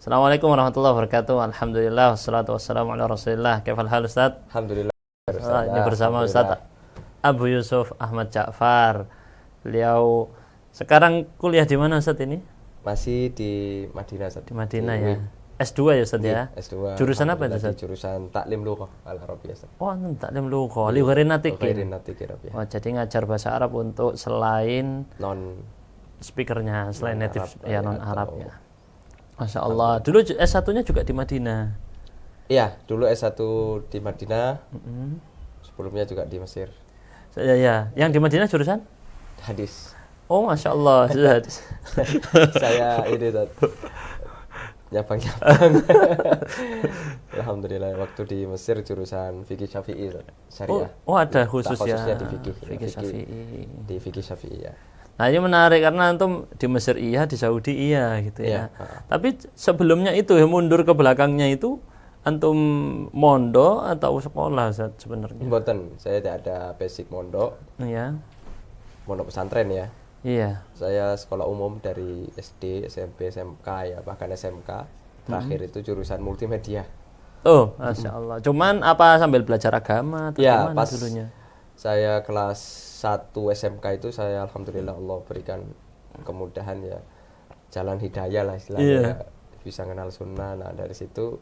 Assalamualaikum warahmatullahi wabarakatuh. Alhamdulillah wassalatu wassalamu ala Rasulillah. Kaifal hal Ustaz? Alhamdulillah. Ini bersama Ustaz Abu Yusuf Ahmad Ja'far. Beliau sekarang kuliah di mana Ustaz ini? Masih di Madinah, Ustaz. Di Madinah ya. S2 ya Ustaz ya? S2. Jurusan apa itu Ustaz? Jurusan Taklim Lughah Al-Arabiyah, Ustaz. Oh, taklim lughah. Li ghairin natiqin. Ghairin natiqin, ya. Oh, jadi ngajar bahasa Arab untuk selain Non speakernya, selain native Arab, ya non atau- Arabnya. Masya Allah. Dulu S1-nya juga di Madinah. Iya, dulu S1 di Madinah. Sebelumnya juga di Mesir. Ya. Yang di Madinah jurusan? Hadis. Oh, Masya Allah. Hadis. Saya ini, Ustaz. Nyabang-nyabang. Alhamdulillah, waktu di Mesir jurusan fikih Syafi'i, Ustaz. Syariah. Oh, ada khusus ya. Khususnya di fikih. Fikih Syafi'i. Di fikih Syafi'i ya. Nah, ini menarik karena antum di Mesir iya, di Saudi iya gitu ya. Iya. Tapi sebelumnya itu mundur ke belakangnya itu antum mondo atau sekolah Ustaz sebenarnya? Mboten, saya tidak ada basic mondok, Iya. mondok pesantren ya. Iya. Saya sekolah umum dari SD, SMP, SMK ya, bahkan SMK. Terakhir itu jurusan multimedia. Oh, Masya Allah. Cuman apa sambil belajar agama atau Ya, gimana pas dulunya? saya kelas 1 SMK itu saya alhamdulillah Allah berikan kemudahan ya, jalan hidayah lah istilahnya, bisa kenal sunnah. Nah dari situ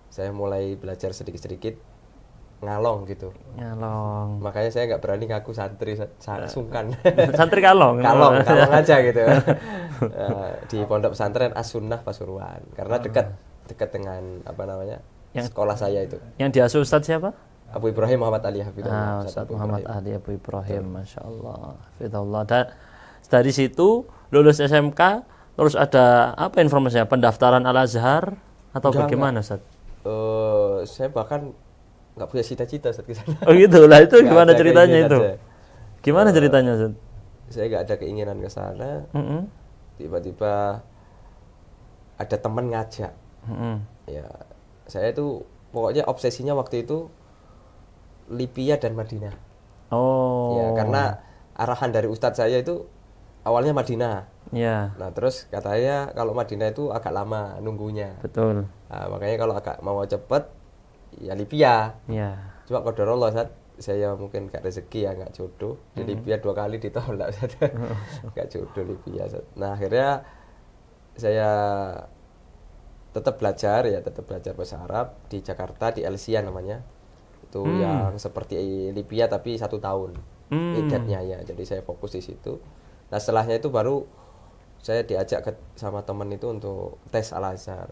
saya mulai belajar sedikit-sedikit ngalong gitu. Nyalong. Makanya saya nggak berani ngaku santri, sungkan. Santri kalong. kalong aja gitu. Di pondok pesantren As-Sunnah Pasuruan karena dekat dengan apa namanya sekolah saya itu. Yang diasuh Ustaz siapa? Abu Ibrahim Muhammad Ali Hafidhullah. Ustaz Muhammad Ali Abu Ibrahim, Masya Allah. Hafidhullah. Dan dari situ lulus SMK, terus ada apa informasinya? Pendaftaran Al-Azhar atau bagaimana Ustaz? Saya bahkan nggak punya cita-cita saat ke sana. Oh gitu lah, itu Nggak gimana ada ceritanya keinginan itu? saya. Gimana ceritanya Ustaz? Saya nggak ada keinginan ke sana. Tiba-tiba ada teman ngajak. Ya, saya itu pokoknya obsesinya waktu itu Libya dan Madinah. Oh. Ya, karena arahan dari ustadz saya itu awalnya Madinah. Ya, Nah, terus katanya kalau Madinah itu agak lama nunggunya. betul. Nah, makanya kalau agak mau cepet ya Libya. Ya. Cuma qadarullah Ustaz, saya mungkin gak rezeki ya, gak jodoh. Di Libya 2 kali ditolak Ustaz. Gak jodoh Libya Ustaz. Nah, akhirnya saya tetap belajar bahasa Arab di Jakarta, di Elsia namanya. Itu yang seperti Libya tapi 1 tahun iddatnya ya. Jadi saya fokus di situ. Nah, setelahnya itu baru saya diajak sama teman itu untuk tes Al-Azhar.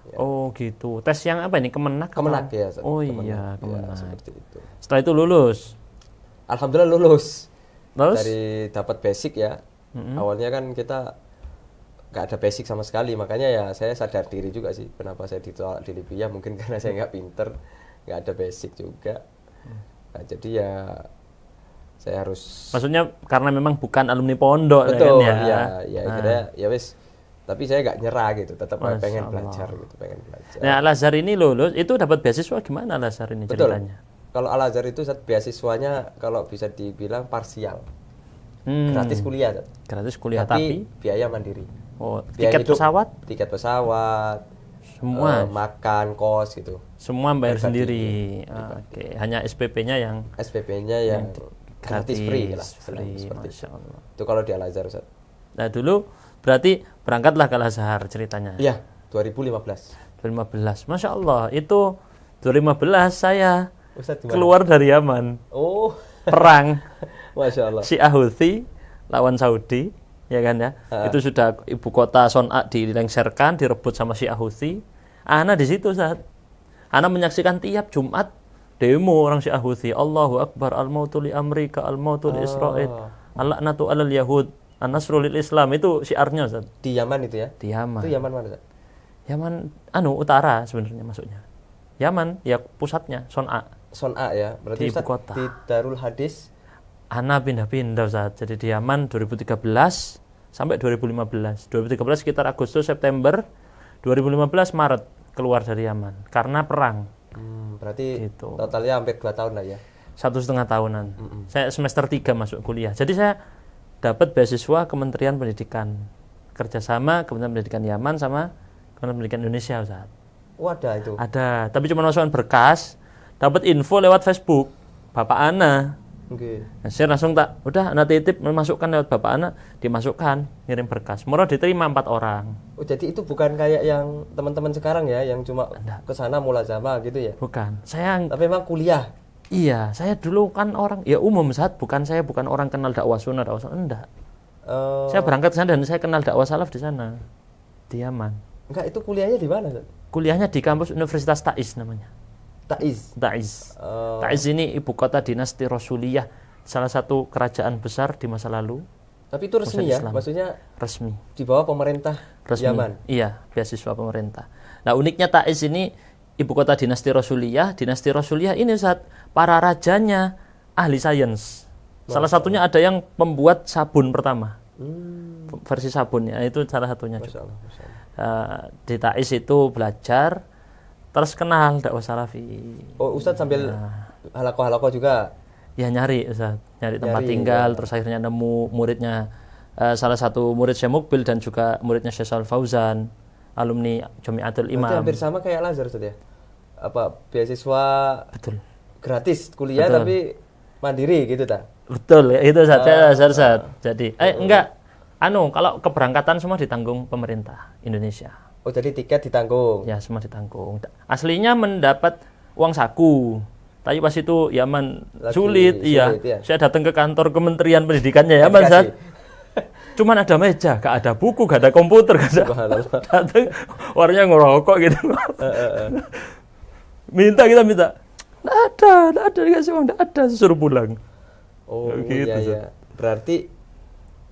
Ya. Oh gitu. Tes yang apa ini? Kemenak? Kemenak apa? ya. Oh Kemenak. iya, Ya, Kemenak. seperti itu. Setelah itu lulus. Alhamdulillah lulus. Terus? Dari dapat basic ya. Awalnya kan kita nggak ada basic sama sekali, makanya ya saya sadar diri juga sih kenapa saya ditolak di Libya, mungkin karena saya nggak pinter, nggak ada basic juga. Nah, jadi ya saya harus. Maksudnya karena memang bukan alumni pondok Betul kan ya. ya akhirnya ya wis. Tapi saya nggak nyerah gitu, tetap Masya pengen Allah. belajar gitu, pengen belajar. Nah, Al-Azhar ini lulus, itu dapat beasiswa gimana Al-Azhar ini Betul. ceritanya? Kalau Al-Azhar itu beasiswanya kalau bisa dibilang parsial, gratis kuliah, Ustaz. Gratis kuliah tapi biaya mandiri. oh, Biaya tiket hidup, pesawat tiket pesawat, semua makan, kos gitu. semua bayar pribadi. sendiri. Oke, hanya SPP-nya yang SPP-nya yang gratis free lah, free, seperti Masya itu. Allah. Itu kalau di Al-Azhar, Ustaz. Nah, dulu berarti berangkatlah ke Al-Azhar ceritanya. Iya, 2015. 2015. Masya Allah, itu 2015 saya Ustaz gimana? keluar dari Yaman. Oh, Perang Masya Allah. Syiah Houthi lawan Saudi, ya kan ya. Itu sudah ibu kota Son'a dilengsarkan, direbut sama Syiah Houthi. Ana di situ saat Ana menyaksikan tiap Jumat demo orang Syiah Houthi. Allahu Akbar, al-mautu li Amerika, al-mautu li Israel, al-la'natu alal Yahud, an-nasru lil Islam. Itu syiarnya Ustaz. Di Yaman itu ya? Di Yaman. Itu Yaman mana, Ustaz? Yaman utara sebenarnya masuknya. Yaman ya pusatnya Son'a. Son'a ya, berarti Di ibu Ustaz kota. di Darul Hadis. Ana pindah-pindah Ustaz. Jadi di Yaman 2013 sampai 2015. 2013 sekitar Agustus September, 2015 Maret keluar dari Yaman karena perang. Berarti Gitu. totalnya hampir 2 tahun lah ya. 1,5 tahunan. Saya semester 3 masuk kuliah. Jadi saya dapat beasiswa Kementerian Pendidikan. Kerjasama Kementerian Pendidikan Yaman sama Kampus Pendidikan Indonesia, Ustaz. Wadah itu. Ada, tapi cuma masukan berkas, dapat info lewat Facebook Bapak Ana. Oke. Nah, saya langsung udah Ana titip memasukkan lewat Bapak Ana, dimasukkan, ngirim berkas. Murah diterima 4 orang. Oh, jadi itu bukan kayak yang teman-teman sekarang ya, yang cuma ke sana mulazamah gitu ya? Bukan. Saya Tapi memang kuliah. Iya, saya dulu kan orang ya umum saat saya bukan orang kenal dakwah sunnah, enggak. Saya berangkat ke sana dan saya kenal dakwah salaf di sana. Di Yaman. Enggak, itu kuliahnya di mana? Kuliahnya di kampus Universitas Taiz namanya. Taiz. Taiz ini ibu kota dinasti Rasuliyah, salah satu kerajaan besar di masa lalu. Tapi itu resmi ya? Islam. Maksudnya resmi. Di bawah pemerintah Resmi. Yaman. Iya, beasiswa pemerintah. Nah, uniknya Taiz ini ibu kota dinasti Rasuliyah. Dinasti Rasuliyah ini saat para rajanya ahli sains. Salah satunya ada yang membuat sabun pertama. Versi sabunnya itu salah satunya. Masya Allah. Di Taiz itu belajar, terus kenal dakwah salafi. Oh, Ustadz sambil halaqah-halaqah juga? Ya nyari Ustadz, nyari tempat tinggal, terus akhirnya nemu muridnya, salah satu murid Syekh Mukbil dan juga muridnya Syekh Shalal Fauzan, alumni Jamiatul Imam. Berarti hampir sama kayak Al-Azhar Ustadz ya? Apa, beasiswa Betul. Gratis kuliah tapi mandiri gitu tak? Betul, ya, itu Ustadz. Jadi, enggak, kalau keberangkatan semua ditanggung pemerintah Indonesia. Oh, jadi tiket ditanggung? Ya, semua ditanggung. Aslinya mendapat uang saku, tapi pas itu Yaman sulit ya. Saya datang ke kantor Kementerian Pendidikannya Yaman, Ustadz. Cuman ada meja, gak ada buku, gak ada komputer, gak ada. Datang, warnanya ngerokok gitu. Minta. Nggak ada dikasih uang, nggak ada, suruh pulang. Oh gitu, iya. Berarti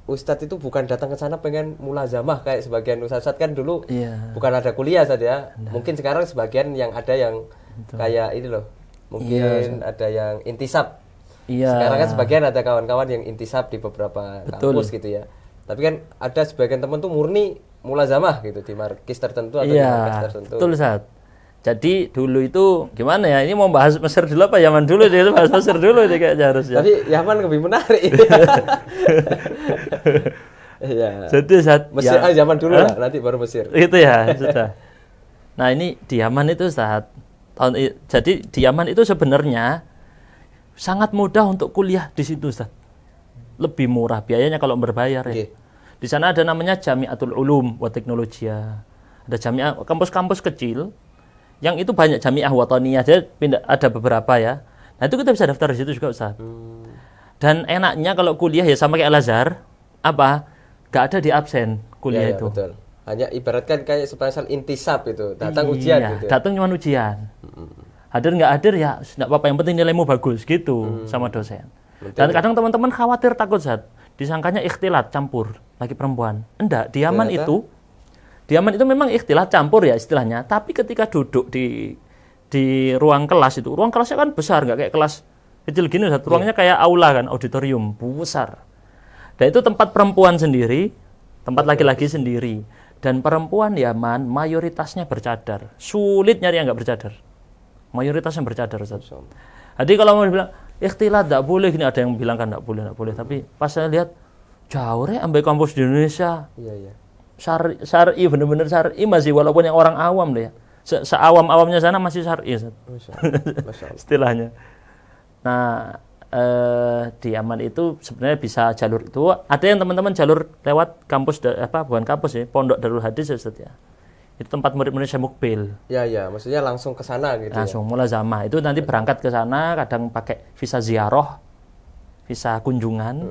Ustadz itu bukan datang ke sana pengen mulazamah kayak sebagian Ustadz kan dulu bukan ada kuliah saja. Mungkin sekarang sebagian yang ada yang kayak ini loh. Mungkin ada yang intisab. Sekarang kan sebagian ada kawan-kawan yang intisab di beberapa kampus gitu ya. Tapi kan ada sebagian teman tuh murni mulazamah gitu di markis tertentu atau di markis tertentu. Betul, Ustaz. Jadi dulu itu gimana ya? Ini mau bahas Mesir dulu apa Yaman dulu? Dia bahas Mesir dulu deh kayaknya harusnya. Tapi Yaman lebih menarik. Iya. Jadi saat Mesir Yaman dulu lah, nanti baru Mesir. Itu ya, sudah. Nah, ini di Yaman itu saat jadi di Yaman itu sebenarnya sangat mudah untuk kuliah di situ, Ustaz. Lebih murah biayanya kalau berbayar ya. Di sana ada namanya Jamiatul Ulum wa Teknologia. Ada jamiah kampus-kampus kecil yang itu banyak jamiah wataniyah, ada beberapa ya. Nah, itu kita bisa daftar di situ juga, Ustaz. Dan enaknya kalau kuliah ya sama kayak Al-Azhar, gak ada di absen kuliah itu. Betul. Hanya ibaratkan kayak seperti intisab itu, datang ujian gitu. Datang cuma ujian. Hadir nggak hadir ya enggak apa-apa, yang penting nilaimu bagus gitu sama dosen. Dan kadang teman-teman khawatir takut, Zat. Disangkanya ikhtilat campur lagi perempuan. Enggak, di Yaman itu memang ikhtilat campur ya istilahnya, tapi ketika duduk di ruang kelas itu, ruang kelasnya kan besar, nggak kayak kelas kecil gini, ruangnya kayak aula kan, auditorium besar. Dan itu tempat perempuan sendiri, tempat laki-laki sendiri. Dan perempuan Yaman mayoritasnya bercadar. Sulit nyari yang nggak bercadar. Mayoritasnya bercadar, Ustaz. Jadi kalau mau bilang ikhtilat nggak boleh, gini ada yang bilang kan nggak boleh. Tapi pas saya lihat jauh ambil kampus di Indonesia. Iya. Syar'i, bener-bener syar'i masih, walaupun yang orang awam deh ya. Seawam-awamnya sana masih syar'i. Istilahnya. Nah, di Yaman itu sebenarnya bisa jalur itu. Ada yang teman-teman jalur lewat kampus bukan kampus ya, Pondok Darul Hadis ya, Ustaz ya. Itu tempat murid-murid Syekh Mukbil. Iya, maksudnya langsung ke sana gitu. Langsung mulazamah. Itu nanti berangkat ke sana, kadang pakai visa ziarah, visa kunjungan.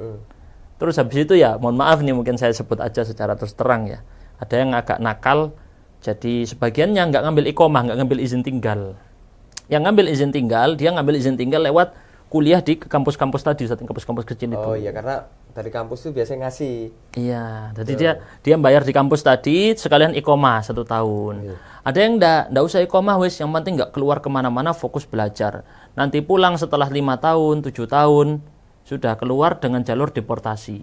Terus habis itu ya, mohon maaf nih mungkin saya sebut aja secara terus terang ya. Ada yang agak nakal, jadi sebagiannya nggak ngambil iqomah, nggak ngambil izin tinggal. Yang ngambil izin tinggal, dia ngambil izin tinggal lewat kuliah di kampus-kampus tadi, kampus-kampus kecil itu. Oh iya, karena dari kampus itu biasanya ngasih. Iya, jadi dia bayar di kampus tadi, sekalian iqomah 1 tahun. Ada yang nggak usah iqomah, wis, yang penting nggak keluar kemana-mana, fokus belajar. Nanti pulang setelah 5 tahun, 7 tahun, sudah keluar dengan jalur deportasi.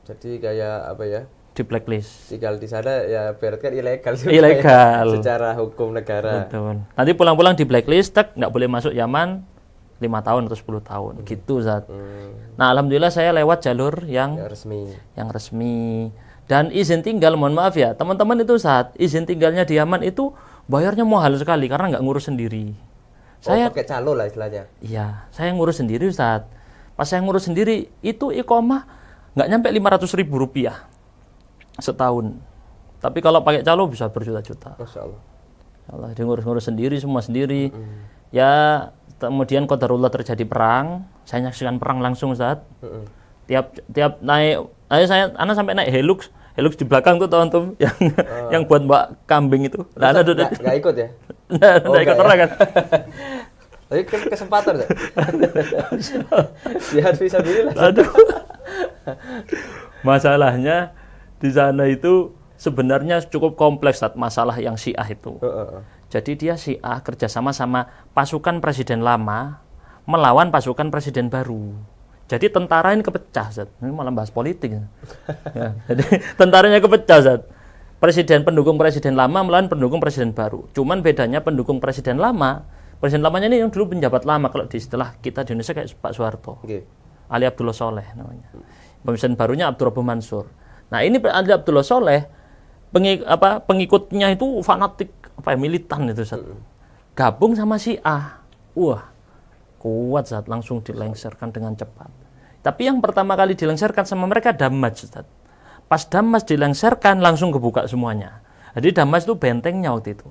Jadi kayak apa ya? Di blacklist. Tinggal di sana ya berarti kan ilegal. Ilegal. Secara hukum negara. Betul. Nanti pulang-pulang di blacklist, nggak boleh masuk Yaman 5 tahun atau 10 tahun. Gitu, Zat. Nah, alhamdulillah saya lewat jalur yang resmi. Dan izin tinggal, mohon maaf ya, teman-teman itu saat izin tinggalnya di Yaman itu bayarnya mahal sekali karena nggak ngurus sendiri. Saya pakai calo lah istilahnya. Iya, saya ngurus sendiri Ustaz. Pas saya ngurus sendiri itu iqomah nggak nyampe 500.000 rupiah setahun. Tapi kalau pakai calo bisa berjuta-juta. Masya Allah. Allah ngurus-ngurus sendiri, semua sendiri. Ya, kemudian qadarullah terjadi perang. Saya nyaksikan perang langsung Ustaz. Tiap naik, anak sampai naik Hilux di belakang tuh teman-teman yang buat mbak kambing itu. Nah, nggak ikut ya? Nggak ikut perang kan? Tapi kesempatan ya. Jihad fisabilillah. Aduh. Masalahnya di sana itu sebenarnya cukup kompleks masalah yang Syiah itu. Jadi dia Syiah kerjasama sama pasukan presiden lama melawan pasukan presiden baru. Jadi tentara ini kepecah, Zat. Ini malah bahas politik. Ya, jadi tentaranya kepecah, Zat. Pendukung presiden lama melawan pendukung presiden baru. Cuman bedanya pendukung presiden lamanya ini yang dulu penjabat lama kalau di istilah kita di Indonesia kayak Pak Soeharto. Ali Abdullah Soleh namanya. Presiden barunya Abdurrahman Mansur. Nah, ini Ali Abdullah Soleh pengikutnya itu fanatik militan itu, Zat. Gabung sama Syiah. Wah, kuat Zat, langsung dilengsarkan dengan cepat. Tapi yang pertama kali dilengsarkan sama mereka Damaj, Ustaz. Pas Damaj dilengsarkan langsung kebuka semuanya. Jadi Damaj itu bentengnya waktu itu.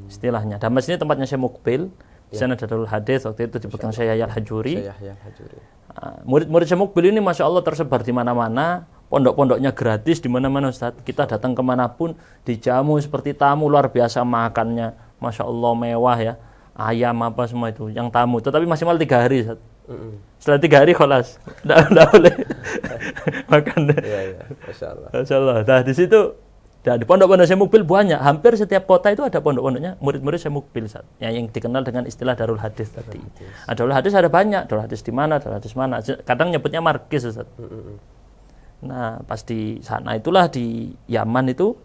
Istilahnya. Damaj ini tempatnya Syekh Mukbil. Di sana ada Darul Hadis waktu itu dipegang Syekh Yahya Al-Hajuri. Murid-murid Syekh Mukbil ini Masya Allah tersebar di mana-mana. Pondok-pondoknya gratis di mana-mana Ustaz. Kita datang kemanapun dijamu seperti tamu, luar biasa makannya. Masya Allah mewah ya. Ayam apa semua itu yang tamu. Tetapi maksimal 3 hari Ustaz. Setelah 3 hari kholas, nggak boleh makan. Iya, Masya Allah. Masya Allah. Nah di situ, di pondok-pondok Syekh Mukbil banyak. Hampir setiap kota itu ada pondok-pondoknya murid-murid Syekh Mukbil, yang dikenal dengan istilah Darul Hadis tadi. Darul Hadis ada banyak. Darul Hadis di mana, Darul Hadis mana. Kadang nyebutnya markis, Ustaz. Nah pas di sana itulah di Yaman itu,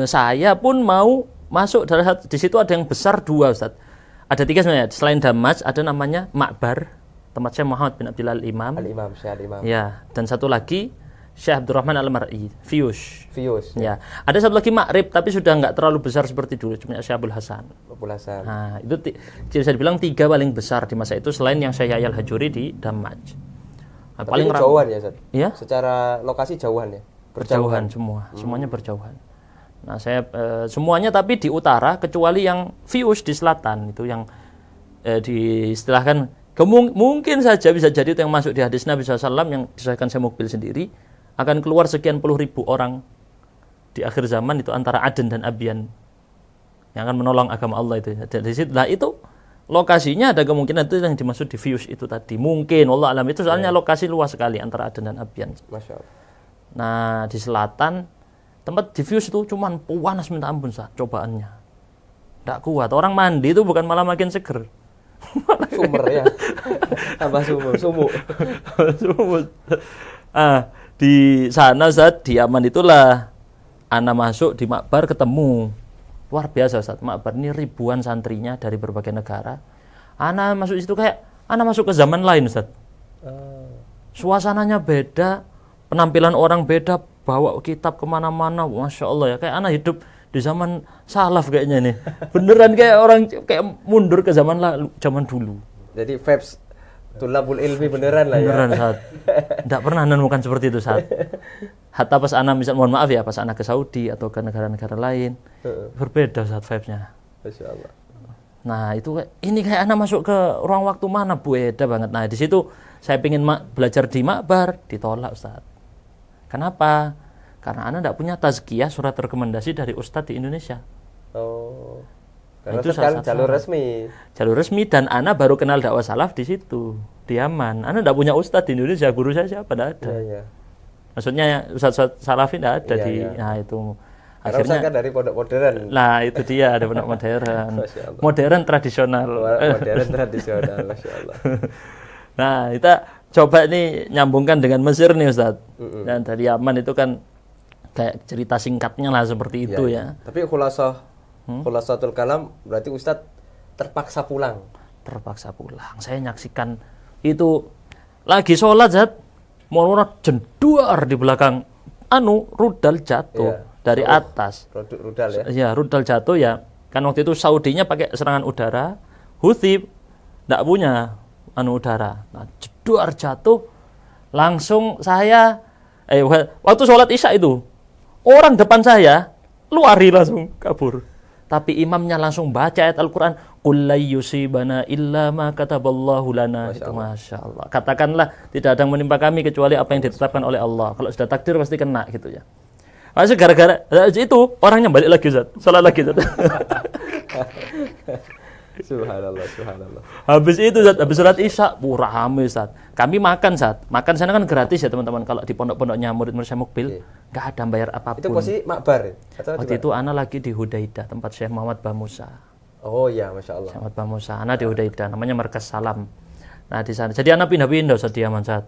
saya pun mau masuk. Di situ ada yang besar 2, Ustaz. Ada 3 sebenarnya. Selain Damaj ada namanya Ma'bar, tempat Syekh Muhammad bin Abdillah Al-Imam. Syekh Al-Imam. Ya, dan satu lagi Syekh Abdurrahman Al-Mar'i, Fiyush. Ya. Ada satu lagi Ma'rib tapi sudah nggak terlalu besar seperti dulu, cuma Syekh Abdul Hasan. Nah, itu bisa dibilang 3 paling besar di masa itu selain yang Syekh Yahya Al-Hajuri di Damaj. Nah, paling jauhan ya, Ustaz? Ya? Secara lokasi jauhan ya? Berjauhan semua, semuanya berjauhan. Nah, saya semuanya tapi di utara kecuali yang Fiyush di selatan itu yang diistilahkan mungkin saja bisa jadi itu yang masuk di hadis Nabi SAW yang disahkan Syekh Mukbil sendiri akan keluar sekian puluh ribu orang di akhir zaman itu antara Aden dan Abyan yang akan menolong agama Allah itu. Dari situ lah itu lokasinya ada kemungkinan itu yang dimaksud di Fiyush itu tadi. Mungkin Allah alam itu soalnya lokasi luas sekali antara Aden dan Abyan. Masya Allah. Nah, di selatan tempat di Fiyush itu cuman panas minta ampun cobaannya. Nggak kuat. Orang mandi itu bukan malah makin seger. Sumur ya. Tambah sumur. Di sana Ustaz, di Yaman itulah ana masuk di Ma'bar ketemu. Luar biasa Ustaz. Ma'bar ini ribuan santrinya dari berbagai negara. Ana masuk di situ kayak ana masuk ke zaman lain Ustaz. Suasananya beda, penampilan orang beda, bawa kitab kemana-mana, Masya Allah ya, kayak anak hidup di zaman salaf kayaknya nih. Beneran kayak orang kayak mundur ke zaman dulu. Jadi vibes tulabul ilmi beneran lah ya. Beneran Saat. Tidak pernah menemukan seperti itu Saat. Hatta pas anak misal mohon maaf ya, pas anak ke Saudi atau ke negara-negara lain, berbeda Saat vibes-nya. Masya Allah. Nah itu ini kayak anak masuk ke ruang waktu mana, beda banget. Nah di situ saya ingin belajar di Ma'bar, ditolak Ustaz. Kenapa? Karena Anda tidak punya tazkiyah surat rekomendasi dari Ustadz di Indonesia. Karena itu kan jalur resmi. Jalur resmi dan Anda baru kenal dakwah salaf di situ, di Yaman. Anda tidak punya Ustadz di Indonesia, guru saya siapa? Tidak ada. Ya. Maksudnya Ustadz salafi tidak ada Nah itu. Akhirnya kan dari pondok modern. Nah itu dia, ada pondok modern. Modern tradisional. Modern tradisional, Masya Allah. Nah kita coba nih nyambungkan dengan Mesir nih Ustadz. Dan dari Yaman itu kan kayak cerita singkatnya lah seperti itu ya. Tapi khulasatul kalam berarti Ustadz terpaksa pulang. Terpaksa pulang. Saya nyaksikan itu lagi sholat Zat, mau jenduar di belakang rudal jatuh dari atas. Rudal ya. Ya, rudal jatuh ya. Kan waktu itu Saudinya pakai serangan udara, Houthi enggak punya udara. Nah, jedar jatuh langsung saya waktu sholat Isya itu orang depan saya lari langsung kabur. Tapi imamnya langsung baca ayat Al-Qur'an, qul la yusibana illa ma kataballahu lana. Masya Allah. Katakanlah tidak ada yang menimpa kami kecuali apa yang ditetapkan oleh Allah. Kalau sudah takdir pasti kena gitu ya. Masih gara-gara itu orangnya balik lagi Ustaz. Salat lagi Ustaz. Subhanallah, subhanallah. Habis itu Ustaz, habis sholat Isya, rame Ustaz. Kami makan Ustaz. Makan sana kan gratis ya teman-teman. Kalau di pondok-pondoknya murid-murid saya mukbil, enggak ada bayar apapun. Itu posisi makbar. Waktu itu ana lagi di Hudaidah, tempat Syekh Muhammad Bamusa. Oh iya, Masya Allah. Syekh Muhammad Bamusa. Ana di Hudaidah, namanya Markas Salam. Nah di sana. Jadi ana pindah-pindah Ustaz di Yaman Ustaz.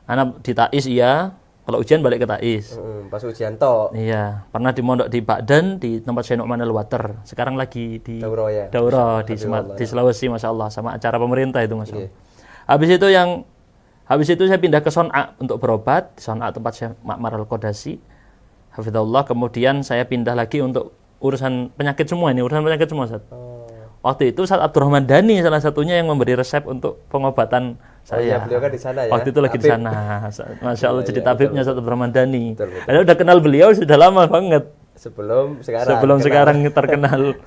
Ana di Taiz iya. Kalau ujian balik ke Taiz. Pas ujian toh. Iya, pernah di mondok di Bagdan di tempat Syekh Nu'man Al-Water. Sekarang lagi di Daurah di Sulawesi, Masya Allah, sama acara pemerintah itu Masya Allah. Habis itu saya pindah ke Son'a untuk berobat, di Son'a tempat Syekh Ma'mar Al-Qadasi. Hafizahullah, kemudian saya pindah lagi untuk urusan penyakit semua Ustaz. Waktu itu Ustaz Abdurrahman Dhani salah satunya yang memberi resep untuk pengobatan saya. Beliau kan di sana ya. Waktu itu lagi di sana. Masya Allah, jadi tabibnya Ustaz Abdurrahman Dhani. Saya udah kenal beliau sudah lama banget. Sebelum sekarang terkenal.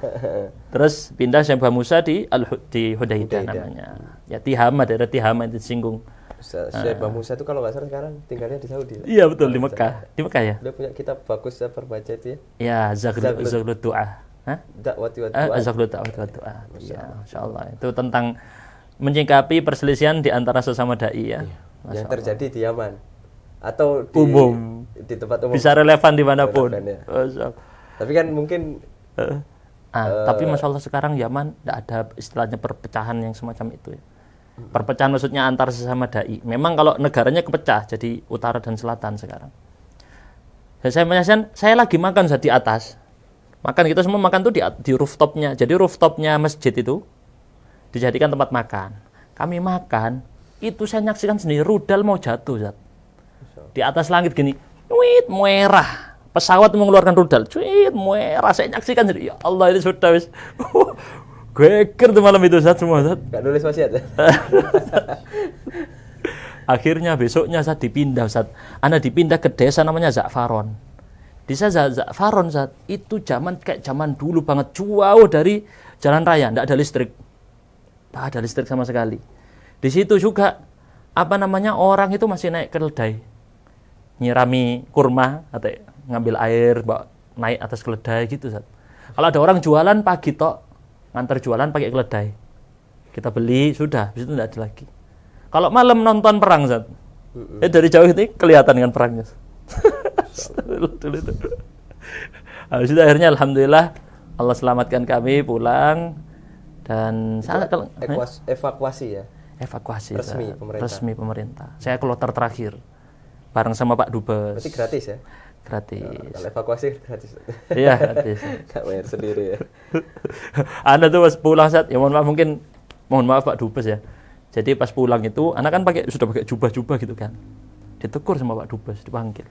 Terus pindah Syekh Bamusa di Hudaidah namanya. Ya Tihama, daerah Tihama itu disinggung. Syekh Bamusa itu kalau nggak salah sekarang tinggalnya di Saudi. Iya betul, di Mekah. Di Mekah ya. Dia punya kitab bagus saya baca itu ya. Ya, Zaghlut Du'a. Dakwati wa du'a. Zaghlut Da'wati wa Du'a. Ya, Masyaallah. Itu tentang menyikapi perselisihan di antara sesama dai ya. Yang terjadi di Yaman atau di umum, di tempat umum. bisa relevan dimanapun. Ya. Tapi kan mungkin tapi Masya Allah sekarang Yaman tidak ada istilahnya perpecahan yang semacam itu ya. Perpecahan maksudnya antar sesama dai. Memang kalau negaranya kepecah jadi utara dan selatan sekarang. Saya menyaksikan, saya lagi makan di atas. Makan kita semua makan tuh di rooftopnya. Jadi rooftopnya masjid itu dijadikan tempat makan. Kami makan, itu saya nyaksikan sendiri rudal mau jatuh Zat. Di atas langit gini, wit merah. Pesawat mengeluarkan rudal, wit merah. Saya nyaksikan sendiri. Ya Allah, ini sudah wis. Geger tuh malam itu Zat semua Zat. Gak nulis wasiat. Akhirnya besoknya Zat dipindah Zat. Ana dipindah ke desa namanya Za'faron. Desa Za'faron Zat, itu kayak zaman dulu banget, jauh dari jalan raya, enggak ada listrik. Enggak ada listrik sama sekali. Di situ juga orang itu masih naik keledai. Nyirami kurma atau ngambil air, naik atas keledai gitu Zat. Kalau ada orang jualan pagi tok, ngantar jualan pakai keledai. Kita beli, sudah, di situ enggak ada lagi. Kalau malam nonton perang Zat. Dari jauh ini kelihatan kan perangnya. Dulu itu. Habis itu akhirnya alhamdulillah Allah selamatkan kami pulang dan sangat evakuasi ya. Evakuasi resmi pemerintah. Saya kloter terakhir bareng sama Pak Dubes. Berarti gratis ya? Gratis. Kalau evakuasi gratis. Iya, gratis. Enggak bayar sendiri ya. Anda tuh pas pulang saat ya mohon maaf Pak Dubes ya. Jadi pas pulang itu anak kan sudah pakai jubah-jubah gitu kan. Ditegur sama Pak Dubes, dipanggil.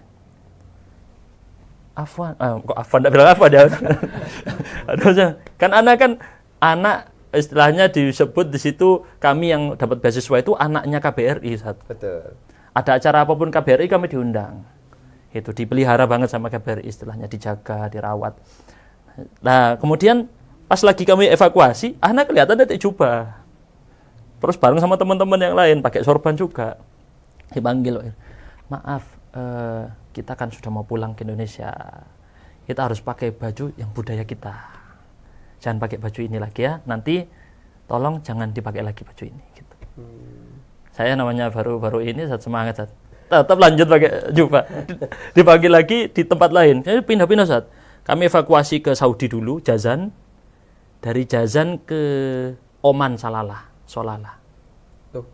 Afwan, kok Afwan enggak bilang Afwan ya. Kan anak istilahnya disebut di situ kami yang dapat beasiswa itu anaknya KBRI Ustaz. Betul. Ada acara apapun KBRI kami diundang. Itu dipelihara banget sama KBRI istilahnya, dijaga, dirawat. Nah, kemudian pas lagi kami evakuasi, anak kelihatan ada jubah. Terus bareng sama teman-teman yang lain pakai sorban juga. Dipanggil, "Maaf, kita kan sudah mau pulang ke Indonesia. Kita harus pakai baju yang budaya kita. Jangan pakai baju ini lagi ya. Nanti tolong jangan dipakai lagi baju ini." Gitu. Saya namanya baru ini semangat Zat. Tetap lanjut pakai jubah. Dipanggil lagi di tempat lain. Jadi pindah-pindah Zat. Kami evakuasi ke Saudi dulu, Jazan. Dari Jazan ke Oman Solala.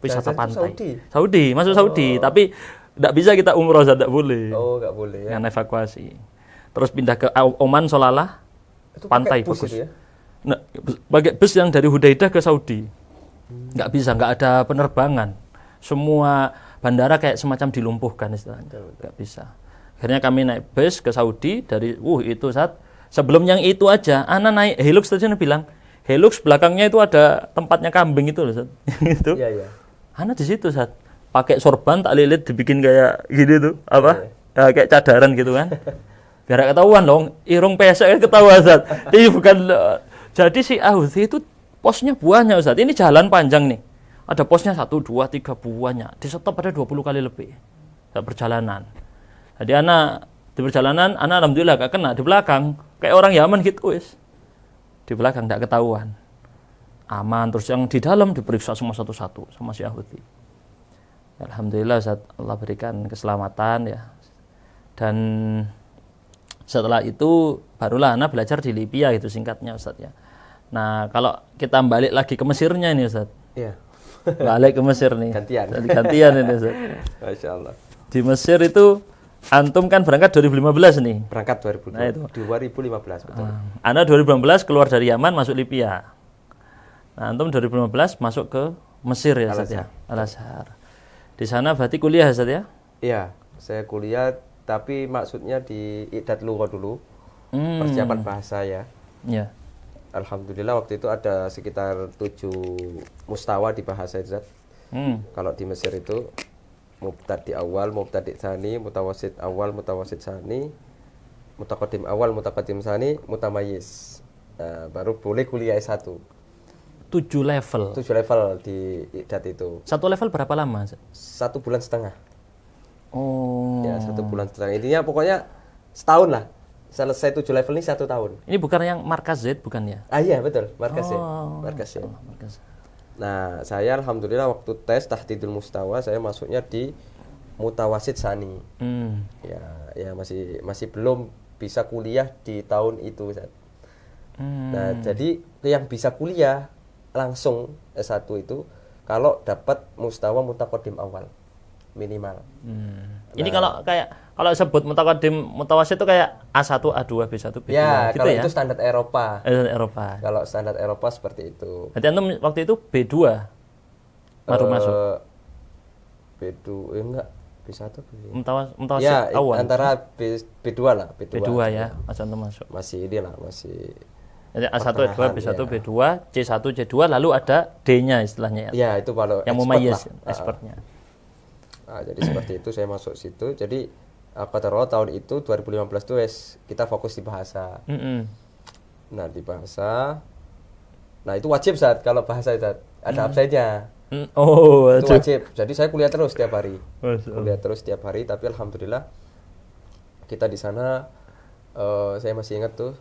Wisata pantai. Saudi, masuk Saudi. Tapi tidak bisa kita umroh, tidak boleh. Oh, nggak boleh ya. Dengan evakuasi. Terus pindah ke Oman Solala, pantai bus bagus. Itu ya? Nah, pakai bus yang dari Hudaidah ke Saudi. Nggak bisa, nggak ada penerbangan. Semua bandara kayak semacam dilumpuhkan istilahnya. Nggak bisa. Akhirnya kami naik bus ke Saudi dari itu saat sebelum yang itu aja, Ana naik Hilux tadi Ana bilang, Hilux belakangnya itu ada tempatnya kambing itu loh, Sat. Itu. Iya. Ana di situ saat pakai sorban tak lilit dibikin kayak gini tuh, apa? Ya, kayak cadaran gitu kan. Biar gak ketahuan dong, irung pesek ketahuan Ustaz. Ini bukan jadi si Houthi itu posnya banyak Ustaz. Ini jalan panjang nih. Ada posnya 1, 2, 3 banyak. Di stop ada 20 kali lebih. Saat perjalanan. Jadi di perjalanan alhamdulillah gak kena di belakang. Kayak orang Yaman gitu wis. Di belakang gak ketahuan. Aman, terus yang di dalam diperiksa semua satu-satu sama si Houthi. Alhamdulillah Ustaz, Allah berikan keselamatan ya. Dan setelah itu barulah Ana belajar di Libya gitu singkatnya Ustaz ya. Nah, kalau kita balik lagi ke Mesirnya ini Ustaz. Iya. Balik ke Mesir nih. Gantian ini Ustaz. Masya Allah. Di Mesir itu antum kan berangkat 2015 nih. Berangkat 2015. Nah, itu. 2015 betul. Ana 2015 keluar dari Yaman masuk Libya. Nah, antum 2015 masuk ke Mesir ya Ustaz ya. Al-Azhar. Di sana berarti kuliah Ustaz ya? Iya, saya kuliah tapi maksudnya di I'dad Lughah dulu. Persiapan bahasa ya. Iya. Alhamdulillah waktu itu ada sekitar 7 mustawa di bahasa itu. Kalau di Mesir itu mubtadi awal, mubtadi tsani, mutawasid awal, mutawasid tsani, mutaqaddim awal, mutaqaddim tsani, mutamayyiz. Nah, baru boleh kuliah S1. 7 level. 7 level di I'dad itu. Satu level berapa lama? 1,5 bulan. Oh. Ya, 1,5 bulan. Intinya pokoknya setahun lah. Selesai 7 level ini 1 tahun. Ini bukan yang markas Z bukan ya? Iya betul, markas Z. Markas Z. Nah, saya alhamdulillah waktu tes tahdidul mustawa saya masuknya di mutawasid tsani. Ya masih belum bisa kuliah di tahun itu. Nah, jadi yang bisa kuliah langsung S1 itu kalau dapat mustawa mutaqaddim awal minimal. Ini kalau sebut mutawasid itu kayak A1, A2, B1, B2 ya, gitu kalau ya. itu standar Eropa. Eropa. Kalau standar Eropa seperti itu. Berarti antum waktu itu B2 baru masuk. B2 enggak B1 mutawasid ya, awal. Antara B2 lah, B2 ya, antum masuk. Masih ini lah, masih jadi A1, A2, B1, ya. B2, C1, C2 lalu ada D-nya istilahnya ya. Ya, itu kalau yang mumayyiz expertnya. Nah, jadi seperti itu saya masuk situ. Jadi tahun itu 2015 tuh kita fokus di bahasa. Nah, di bahasa. Nah, itu wajib saat kalau bahasa itu ada absennya. Oh, itu wajib. Jadi saya kuliah terus setiap hari. Kuliah terus setiap hari, tapi alhamdulillah kita di sana saya masih ingat tuh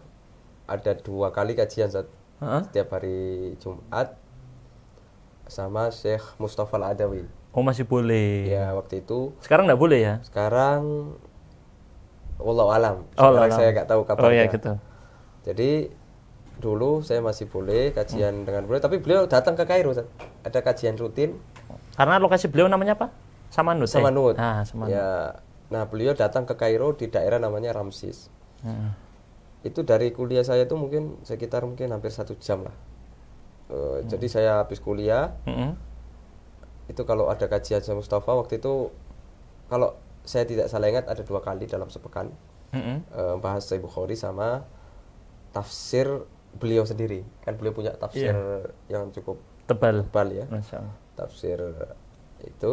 ada 2 kali kajian saat setiap hari Jumat sama Syekh Mustafa Al-Adawi. Oh, masih boleh. Ya, waktu itu. Sekarang nggak boleh ya? Sekarang wallahu alam. Sekarang saya nggak tahu kabarnya. Oh ya gitu. Jadi dulu saya masih boleh kajian dengan beliau, tapi beliau datang ke Kairo. Ada kajian rutin. Karena lokasi beliau namanya apa? Samanut. Samanut. Samanut. Ya. Nah, beliau datang ke Kairo di daerah namanya Ramses. Itu dari kuliah saya itu mungkin sekitar hampir 1 jam lah. Jadi saya habis kuliah. Itu kalau ada kajian sama Mustafa waktu itu, kalau saya tidak salah ingat ada 2 kali dalam sepekan. Bahas Sahih Bukhari sama tafsir beliau sendiri. Kan beliau punya tafsir yang cukup tebal ya. Masya Allah. Tafsir itu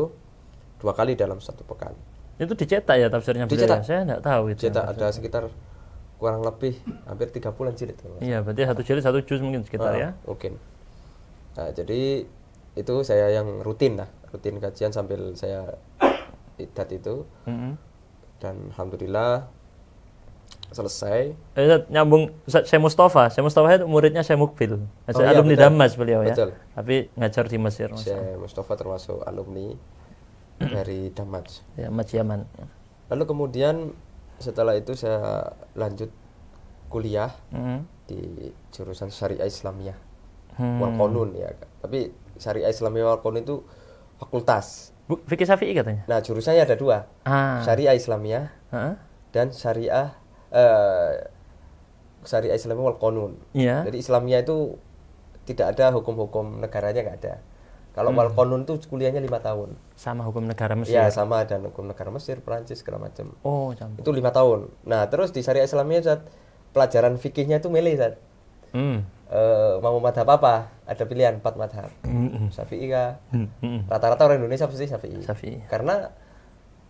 2 kali dalam 1 pekan. Itu dicetak ya tafsirnya beliau? Dicetak. Saya enggak tahu itu. Dicetak ada sekitar kurang lebih hampir 30 jilid. Iya, berarti 1 jilid 1 juz mungkin sekitar ya. Mungkin. Nah, jadi itu saya yang rutin kajian sambil saya idat itu. Dan alhamdulillah selesai. Nyambung Syekh Mustafa itu muridnya Syekh Mukbil. Alumni Damas beliau ya. Betul. Tapi ngajar di Mesir. Syekh Mustafa termasuk alumni dari Damas. Ya, Yaman. Lalu kemudian setelah itu saya lanjut kuliah di jurusan Syariah Islamiyah wal Qanun ya. Tapi Syariah Islamiyah wal Qanun itu fakultas. Fikih Syafi'i katanya. Nah, jurusannya ada 2. Syariah Islamiyah dan Syariah Islamiyah wal Qanun. Iya. Jadi Islamiyah itu tidak ada hukum-hukum negaranya, nggak ada. Kalau wal qanun tuh kuliahnya 5 tahun. Sama hukum negara Mesir. Ya sama, dan hukum negara Mesir, Perancis segala macam. Oh, campur. Itu 5 tahun. Nah terus di syariah Islamiyah Ustaz, pelajaran fikihnya itu milih Ustaz. Mau madhab apa? Ada pilihan 4 madhab. Syafi'i kah? Rata-rata orang Indonesia pasti Syafi'i. Karena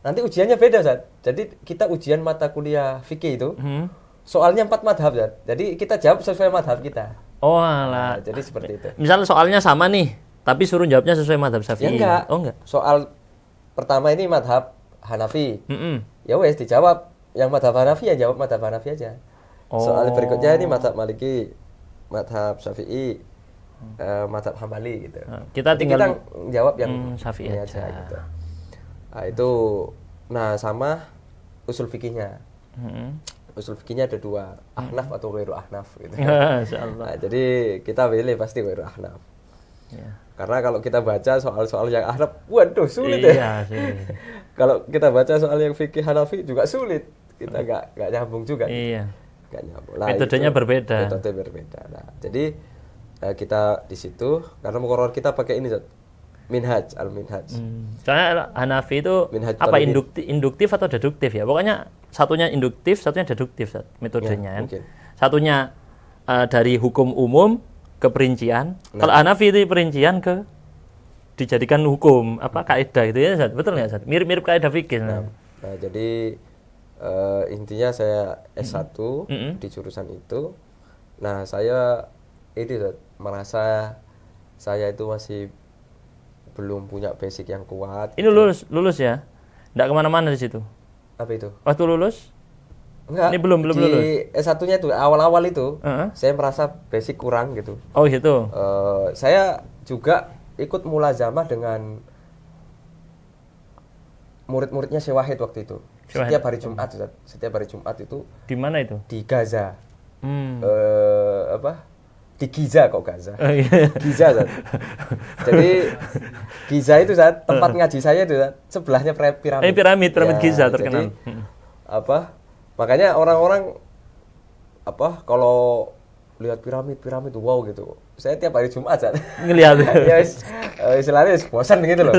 nanti ujiannya beda Ustaz. Jadi kita ujian mata kuliah fikih itu soalnya 4 madhab Ustaz. Jadi kita jawab sesuai madhab kita. Oh alah. Nah, jadi seperti itu. Misal soalnya sama nih, tapi suruh jawabnya sesuai madhab Syafi'i. Ya enggak. Oh enggak. Soal pertama ini madhab Hanafi. Ya wes dijawab yang madhab Hanafi, ya jawab madhab Hanafi aja. Soal berikutnya ini madhab Maliki, madhab Syafi'i, madhab Hambali gitu. Kita tinggal jawab yang Syafi'i aja gitu. Nah itu, nah sama usul fikihnya. Usul fikihnya ada 2, ahnaf atau ghairu ahnaf gitu. Nah, jadi kita pilih pasti ghairu ahnaf. Ya. Karena kalau kita baca soal-soal yang ahnaf, waduh sulit ya. Kalau kita baca soal yang fikih Hanafi juga sulit. Kita nggak nyambung juga. Iya. Nggak nyambung. Nah, metodenya berbeda. Metode berbeda. Nah, jadi kita di situ karena muqarrar kita pakai ini Minhaj, al-Minhaj. Soalnya Hanafi itu Minhaj apa induktif atau deduktif ya? Pokoknya satunya induktif, satunya deduktif metodenya ya, kan. Satunya dari hukum umum ke perincian. Nah. Kalau Hanafi itu perincian ke dijadikan hukum apa kaidah itu ya, Zat? Betul nggak, Zat? Mirip-mirip kaidah fikih. Nah, jadi intinya saya S1 di jurusan itu. Nah, saya ini Zat, merasa saya itu masih belum punya basic yang kuat. Ini lulus ya? Nggak kemana-mana di situ? Apa itu? Waktu lulus? Enggak. Ini belum lulus? Di S1-nya itu, awal-awal itu, saya merasa basic kurang gitu. Oh gitu? Saya juga ikut mulazamah dengan murid-muridnya Syekh Wahid waktu itu. Setiap hari Jumat, setiap hari Jumat itu. Di mana itu? Di Gaza. Di Giza kok Gaza. Giza Zat. Jadi Giza itu Zat, tempat ngaji saya itu Zat, sebelahnya piramid. Piramid ya, Giza terkenal. Jadi, makanya orang-orang kalau lihat piramid wow gitu. Saya tiap hari Jumat Zat. Ngelihat. Ya istilahnya bosan gitu loh.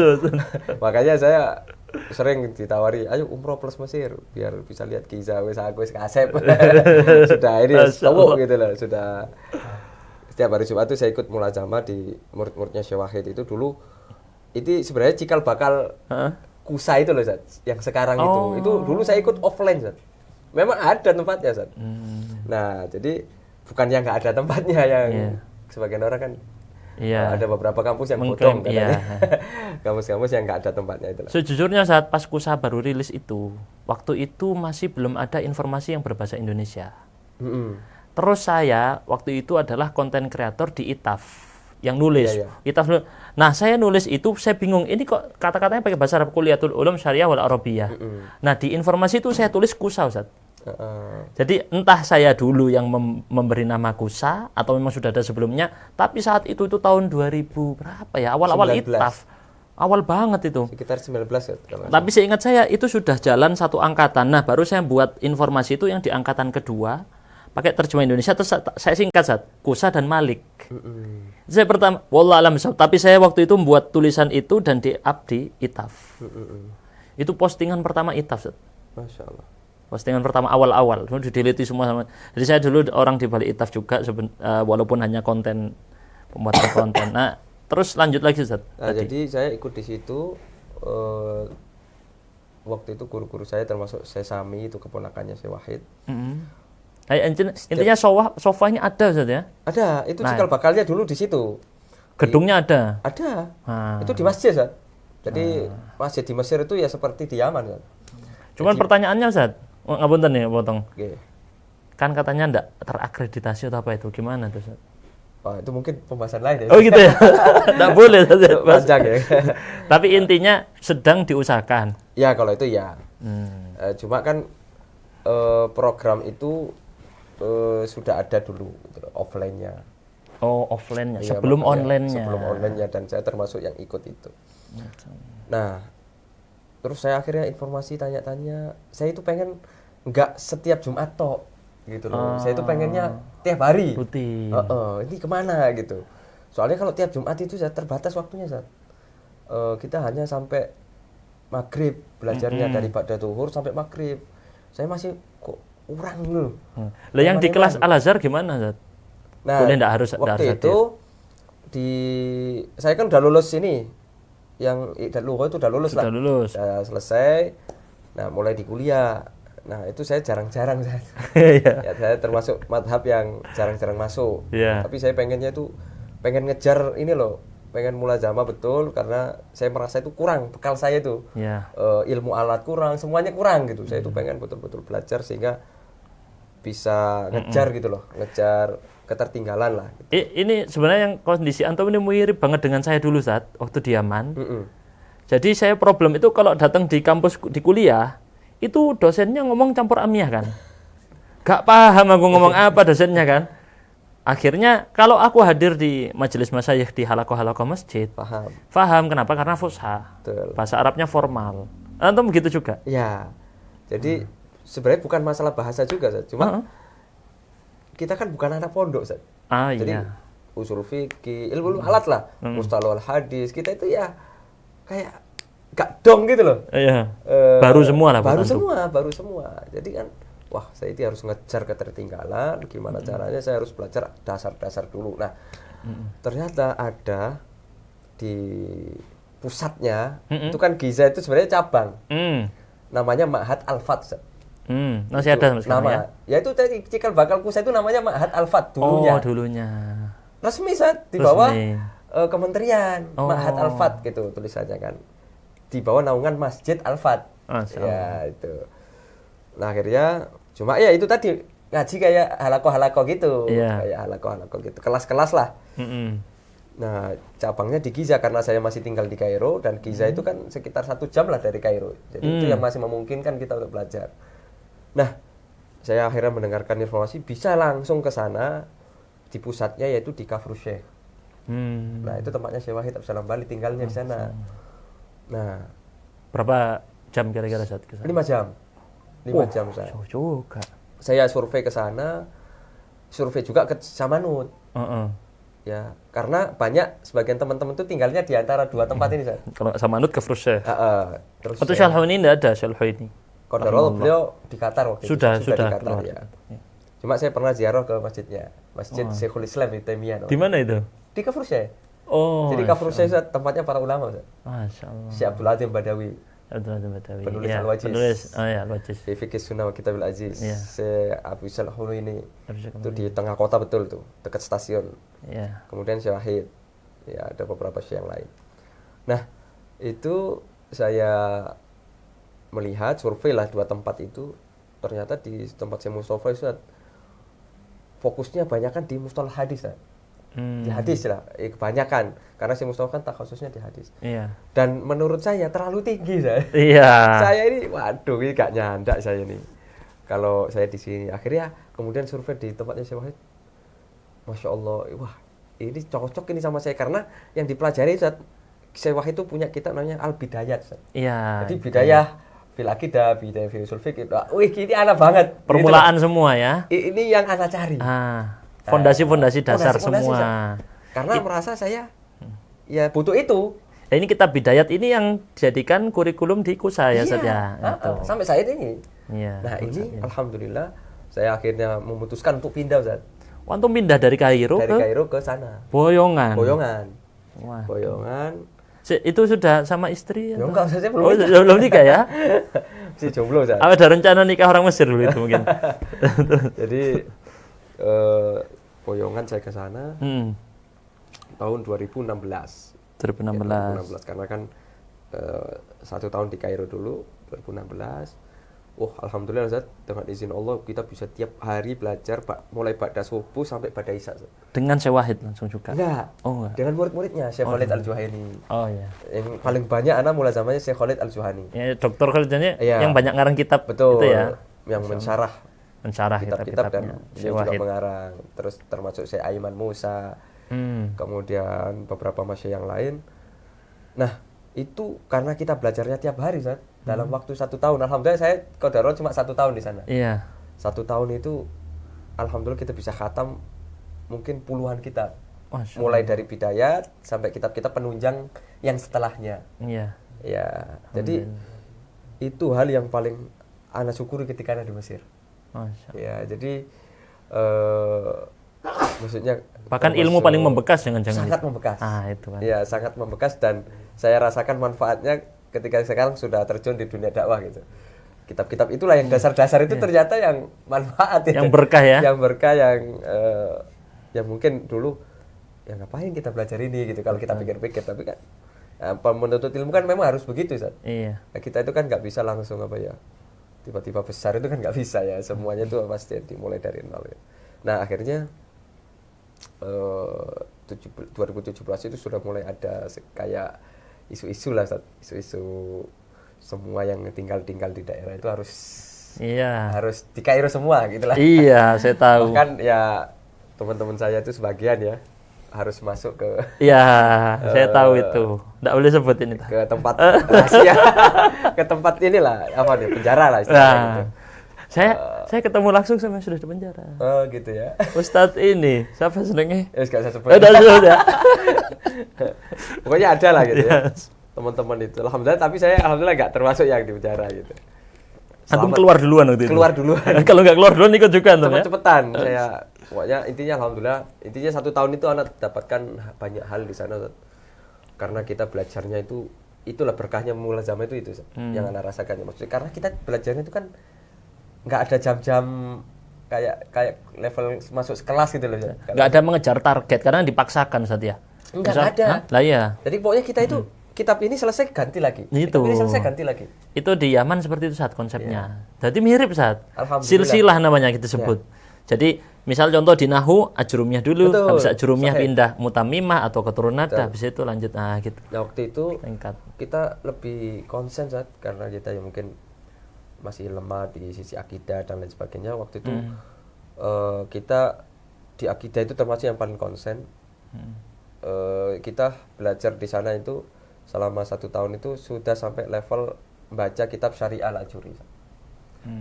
Makanya saya sering ditawari, ayo umroh plus Mesir biar bisa lihat Giza, wis aku wis kasep. Sudah ini tahu gitu loh, sudah. Setiap hari Jumat itu saya ikut mulazamah di murid-muridnya Syekh Wahid itu dulu. Itu sebenarnya cikal bakal Kusa itu loh Zat, yang sekarang itu. Itu dulu saya ikut offline Zat. Memang ada tempatnya Zat. Nah, jadi bukan yang nggak ada tempatnya yang sebagian orang kan. Ada beberapa kampus yang bodong katanya. Kampus-kampus yang nggak ada tempatnya itu. Sejujurnya saat pas Kusa baru rilis itu, waktu itu masih belum ada informasi yang berbahasa Indonesia. Terus saya waktu itu adalah konten kreator di ITAF yang nulis. ITAF. Nah, saya nulis itu saya bingung, ini kok kata-katanya pakai bahasa Arab, Kuliatul Ulum Syariah wal Arabiyah. Nah, di informasi itu saya tulis Kusa, Ustaz. Jadi entah saya dulu yang memberi nama Kusa atau memang sudah ada sebelumnya, tapi saat itu tahun 2000 berapa ya? Awal-awal ITAF. Awal banget itu. Sekitar 19 ya. Tapi seingat saya itu sudah jalan satu angkatan. Nah, baru saya buat informasi itu yang di angkatan kedua. Pakai terjemah Indonesia, terus saya singkat Zat, Kusa dan Malik. Saya pertama, wallah alam, tapi saya waktu itu membuat tulisan itu dan di-up di ITAF. Itu postingan pertama ITAF Zat. Masya Allah. Postingan pertama awal-awal, di-delete semua sama. Jadi saya dulu orang di balik ITAF juga, walaupun hanya konten, pembuatan konten. Nah, terus lanjut lagi Zat. Nah, jadi saya ikut di situ. Waktu itu guru-guru saya termasuk Sesami, itu keponakannya Syekh Wahid. Intinya sofanya ada Ustaz ya? Ada, itu cikal bakalnya dulu di situ. Gedungnya ada? Ada. Itu di masjid Ustaz. Jadi masjid di Mesir itu ya seperti di Yaman Ustaz. Cuman pertanyaannya Ustaz, ngapunten nih potong. Okay. Kan katanya enggak terakreditasi atau apa itu, gimana tuh Ustaz? Oh, itu mungkin pembahasan lain ya. Oh gitu ya? Enggak boleh Ustaz. Panjang ya. Tapi intinya sedang diusahakan. Ya kalau itu ya. Cuma kan program itu sudah ada dulu gitu, offline-nya. Oh, offline-nya. Ya, sebelum online-nya. Sebelum online-nya, dan saya termasuk yang ikut itu. Nah, terus saya akhirnya informasi tanya-tanya, saya itu pengen nggak setiap Jumat tok gitu loh. Saya itu pengennya tiap hari. Rutin. Ini kemana gitu. Soalnya kalau tiap Jumat itu saya terbatas waktunya, Zat. kita hanya sampai maghrib belajarnya, dari ba'da zuhur sampai maghrib. Saya masih kok kurang dulu. Lah yang di kelas Al-Azhar gimana, Zat? Nah, boleh enggak harus waktu itu saya kan udah lulus ini, yang lughah itu udah lulus lah. Udah selesai. Nah, mulai di kuliah. Nah, itu saya jarang-jarang ya, saya termasuk madhab yang jarang-jarang masuk. Tapi saya pengennya itu pengen ngejar ini loh, pengen mulazamah betul, karena saya merasa itu kurang bekal saya itu. Ilmu alat kurang, semuanya kurang gitu. Saya itu pengen betul-betul belajar sehingga bisa ngejar gitu loh, ngejar ketertinggalan lah gitu. Ini sebenarnya yang kondisi antum ini mirip banget dengan saya dulu saat waktu di Yaman. Jadi saya problem itu kalau datang di kampus di kuliah itu dosennya ngomong campur amiyah kan, gak paham aku ngomong apa dosennya kan. Akhirnya kalau aku hadir di majelis masyayikh di halakoh-halakoh masjid, paham. Kenapa? Karena fusha, bahasa Arabnya formal. Antum begitu juga? Ya, jadi sebenarnya bukan masalah bahasa juga, cuma kita kan bukan anak pondok, Zat. Jadi usul fikih, ilmu alat lah, mustalahul hadis, kita itu ya kayak gak dong gitu loh. Baru semua lah. Baru semua. Jadi kan, wah saya itu harus ngejar ketertinggalan, gimana caranya saya harus belajar dasar-dasar dulu. Nah, ternyata ada di pusatnya, itu kan Giza itu sebenarnya cabang. Namanya Ma'had Al-Fat, Zat. Masih ada sekarang ya itu tadi cikal bakal pusat itu namanya Ma'had Al-Fat dulunya. Dulunya. Resmi, Zat, di bawah kementerian Ma'had Al-Fat gitu tulisannya kan. Di bawah naungan Masjid Al-Fat. Ya itu. Nah, akhirnya cuma ya itu tadi ngaji kayak halakoh-halakoh gitu. Kayak halakoh-halakoh gitu. Kelas-kelas lah. Nah, cabangnya di Giza karena saya masih tinggal di Kairo, dan Giza itu kan sekitar 1 jam lah dari Kairo. Jadi itu yang masih memungkinkan kita untuk belajar. Nah, saya akhirnya mendengarkan informasi bisa langsung ke sana di pusatnya, yaitu di Kafru Syekh. Nah, itu tempatnya Syekh Wahid Abdussalam Bali tinggalnya di sana. Nah, berapa jam kira-kira saat ke sana? 5 jam. 5 jam saya. Jauh juga. Saya survei ke sana, survei juga ke Samanut. Ya, karena banyak sebagian teman-teman itu tinggalnya di antara 2 tempat ini, Saya. Kalau Samanut ke Frusya. Terus itu Syalhu ini enggak ada, Syalhu ini. Qadarullah beliau di Qatar waktu sudah itu. Sudah di Qatar ya. Cuma saya pernah ziarah ke masjidnya. Masjid Syekhul Islam di Taimiyah. Di mana itu? Di Kafru Syekh. Jadi Kafru Syekh tempatnya para ulama, Ustaz. Masyaallah. Syekh Abdul Azim Badawi. Penulis Al-Wajiz. Al-Wajiz. Fi Fiqh Sunnah wa Kitabil Aziz. Syekh Abu Salhun ini. Itu di tengah kota betul tuh, dekat stasiun. Kemudian Syekh Wahid. Ya, ada beberapa syekh yang lain. Nah, itu saya melihat survei lah 2 tempat itu, ternyata di tempat Syekh Mustafa itu fokusnya banyak kan di mustalah hadis, di hadis lah, kebanyakan karena Syekh Mustafa kan takhasusnya di hadis. Dan menurut saya terlalu tinggi saya ini, waduh, ini gak nyandak saya nih kalau saya di sini. Akhirnya kemudian survei di tempatnya Syekh Wahid, Masya Allah, wah ini cocok ini sama saya, karena yang dipelajari Syekh Wahid itu punya kitab namanya Al-Bidayat. Jadi bidayah fil aqidah, bidayah fil usul fiqh. Wih, ini anak banget. Permulaan gitu semua ya. Ini yang anak cari. Fondasi-fondasi dasar semua. Karena merasa saya ya butuh itu. Nah, ini kitab Bidayat ini yang dijadikan kurikulum di Kusa ya, Ustaz ya. Sampai saat ini. Nah, ini alhamdulillah saya akhirnya memutuskan untuk pindah, Ustaz. Antum pindah dari Kairo ke sana. Boyongan. Wah. Boyongan. Itu sudah sama istri? Enggak, saya belum. Belum nikah ya? Si jomblo, Ustaz. Ada rencana nikah orang Mesir dulu itu mungkin. Jadi Boyongan saya ke sana tahun 2016 karena kan 1 tahun di Kairo dulu 2016. Alhamdulillah, Ustaz, dengan izin Allah kita bisa tiap hari belajar mulai ba'da subuh sampai ba'da isya. Dengan Syekh Wahid langsung juga? Enggak. Dengan murid-muridnya Syekh Khalid Al-Juhani. Yang paling banyak anak mulai zamannya Syekh Khalid Al-Juhani. Ya, Dokter Khalidnya yang banyak ngarang kitab. Betul. Itu ya. Yang mensyarah kitab-kitab, dan dia juga mengarang. Terus termasuk Syekh Aiman Musa. Kemudian beberapa masyaikh yang lain. Nah, itu karena kita belajarnya tiap hari, Ustaz. Dalam waktu 1 tahun, alhamdulillah saya qadarullah cuma 1 tahun di sana. 1 tahun itu alhamdulillah kita bisa khatam mungkin puluhan kitab. Masya mulai dari bidayat sampai kitab-kitab penunjang yang setelahnya. Iya. Ya, jadi itu hal yang paling ana syukuri ketika ana di Mesir. Masya Allah. Ya, jadi maksudnya Bahkan ilmu paling membekas jangan-jangan. sangat membekas. Itu kan. Ya, sangat membekas dan saya rasakan manfaatnya ketika sekarang sudah terjun di dunia dakwah gitu. Kitab-kitab itulah yang dasar-dasar itu ternyata yang manfaat ya. Yang berkah ya. Yang berkah yang mungkin dulu ya ngapain kita belajar ini gitu kalau kita pikir-pikir, tapi kan menuntut ilmu kan memang harus begitu, Ustaz. Iya. Nah, kita itu kan nggak bisa langsung tiba-tiba besar itu kan nggak bisa ya, semuanya itu pasti dimulai dari nol ya. Nah akhirnya 2017 itu sudah mulai ada kayak isu-isu lah, Ustaz. Isu-isu semua yang tinggal di daerah itu harus di Kairo semua gitu lah. Iya, saya tahu. Bahkan ya teman-teman saya itu sebagian ya harus masuk ke saya tahu itu. Nggak boleh sebutin itu. ke tempat rahasia, ke tempat inilah penjara lah istilahnya gitu. Saya ketemu langsung sama sudah di penjara. Oh gitu ya. Ustadz ini siapa senengnya? Nggak usah sebut. Udah. Pokoknya ada lah gitu ya. Teman-teman itu. Alhamdulillah, tapi saya alhamdulillah nggak termasuk yang di penjara gitu. Antum keluar duluan waktu itu. Keluar duluan. Kalau nggak keluar duluan ikut juga antum ya. Cepet-cepetan saya. Pokoknya intinya alhamdulillah, 1 tahun itu anak dapatkan banyak hal di sana. Karena kita belajarnya itulah berkahnya mulazamah itu yang anak rasakan. Maksudnya karena kita belajarnya itu kan nggak ada jam-jam kayak level masuk kelas gitu loh. Nggak ada mengejar target karena dipaksakan Ustaz ya. Nggak ada. Lah iya. Jadi pokoknya kita itu kitab ini selesai ganti lagi. Itu. Kitab ini selesai ganti lagi. Itu di Yaman seperti itu saat konsepnya. Jadi mirip saat. Alhamdulillah. Silsilah namanya kita sebut. Jadi misal contoh di Nahu ajrumiyah dulu, habis ajrumiyah pindah mutamimah atau keturunan, habis itu lanjut gitu. Nah, waktu itu Lengkap. kita lebih konsen saat karena kita yang mungkin masih lemah di sisi akidah dan lain sebagainya. Waktu itu kita di akidah itu termasuk yang paling konsen. Kita belajar di sana itu selama 1 tahun itu sudah sampai level baca kitab Syariah Al-Ajuri.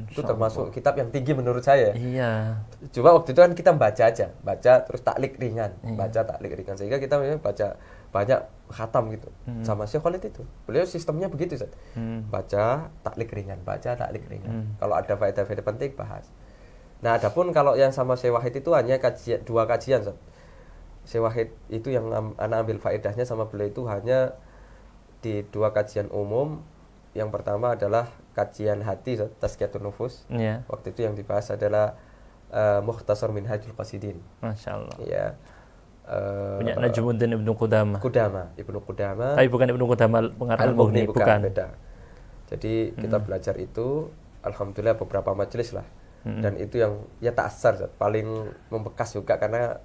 Itu termasuk kitab yang tinggi menurut saya. Iya. Coba waktu itu kan kita baca terus taklik ringan, sehingga kita baca banyak khatam gitu. Sama Syekh Khalid itu. Beliau sistemnya begitu, Ustaz. Baca taklik ringan. Kalau ada faedah-faedah penting bahas. Nah, adapun kalau yang sama Syekh Wahid itu hanya 2 kajian, Ustaz. Syekh Wahid itu yang anak ambil faedahnya sama beliau itu hanya di 2 kajian umum. Yang pertama adalah kajian hati, Tazkiyatun Nufus. Yeah. Waktu itu yang dibahas adalah Mukhtasar Minhajul Qasidin. Masya Allah. Ya. Punya Najmuddin Ibnu Qudamah. Ibnu Qudamah. Tapi bukan Ibnu Qudamah pengarang Al-Mughni, bukan. Beda. Jadi kita belajar itu, alhamdulillah beberapa majelis lah. Dan itu yang ya ta'assar, paling membekas juga karena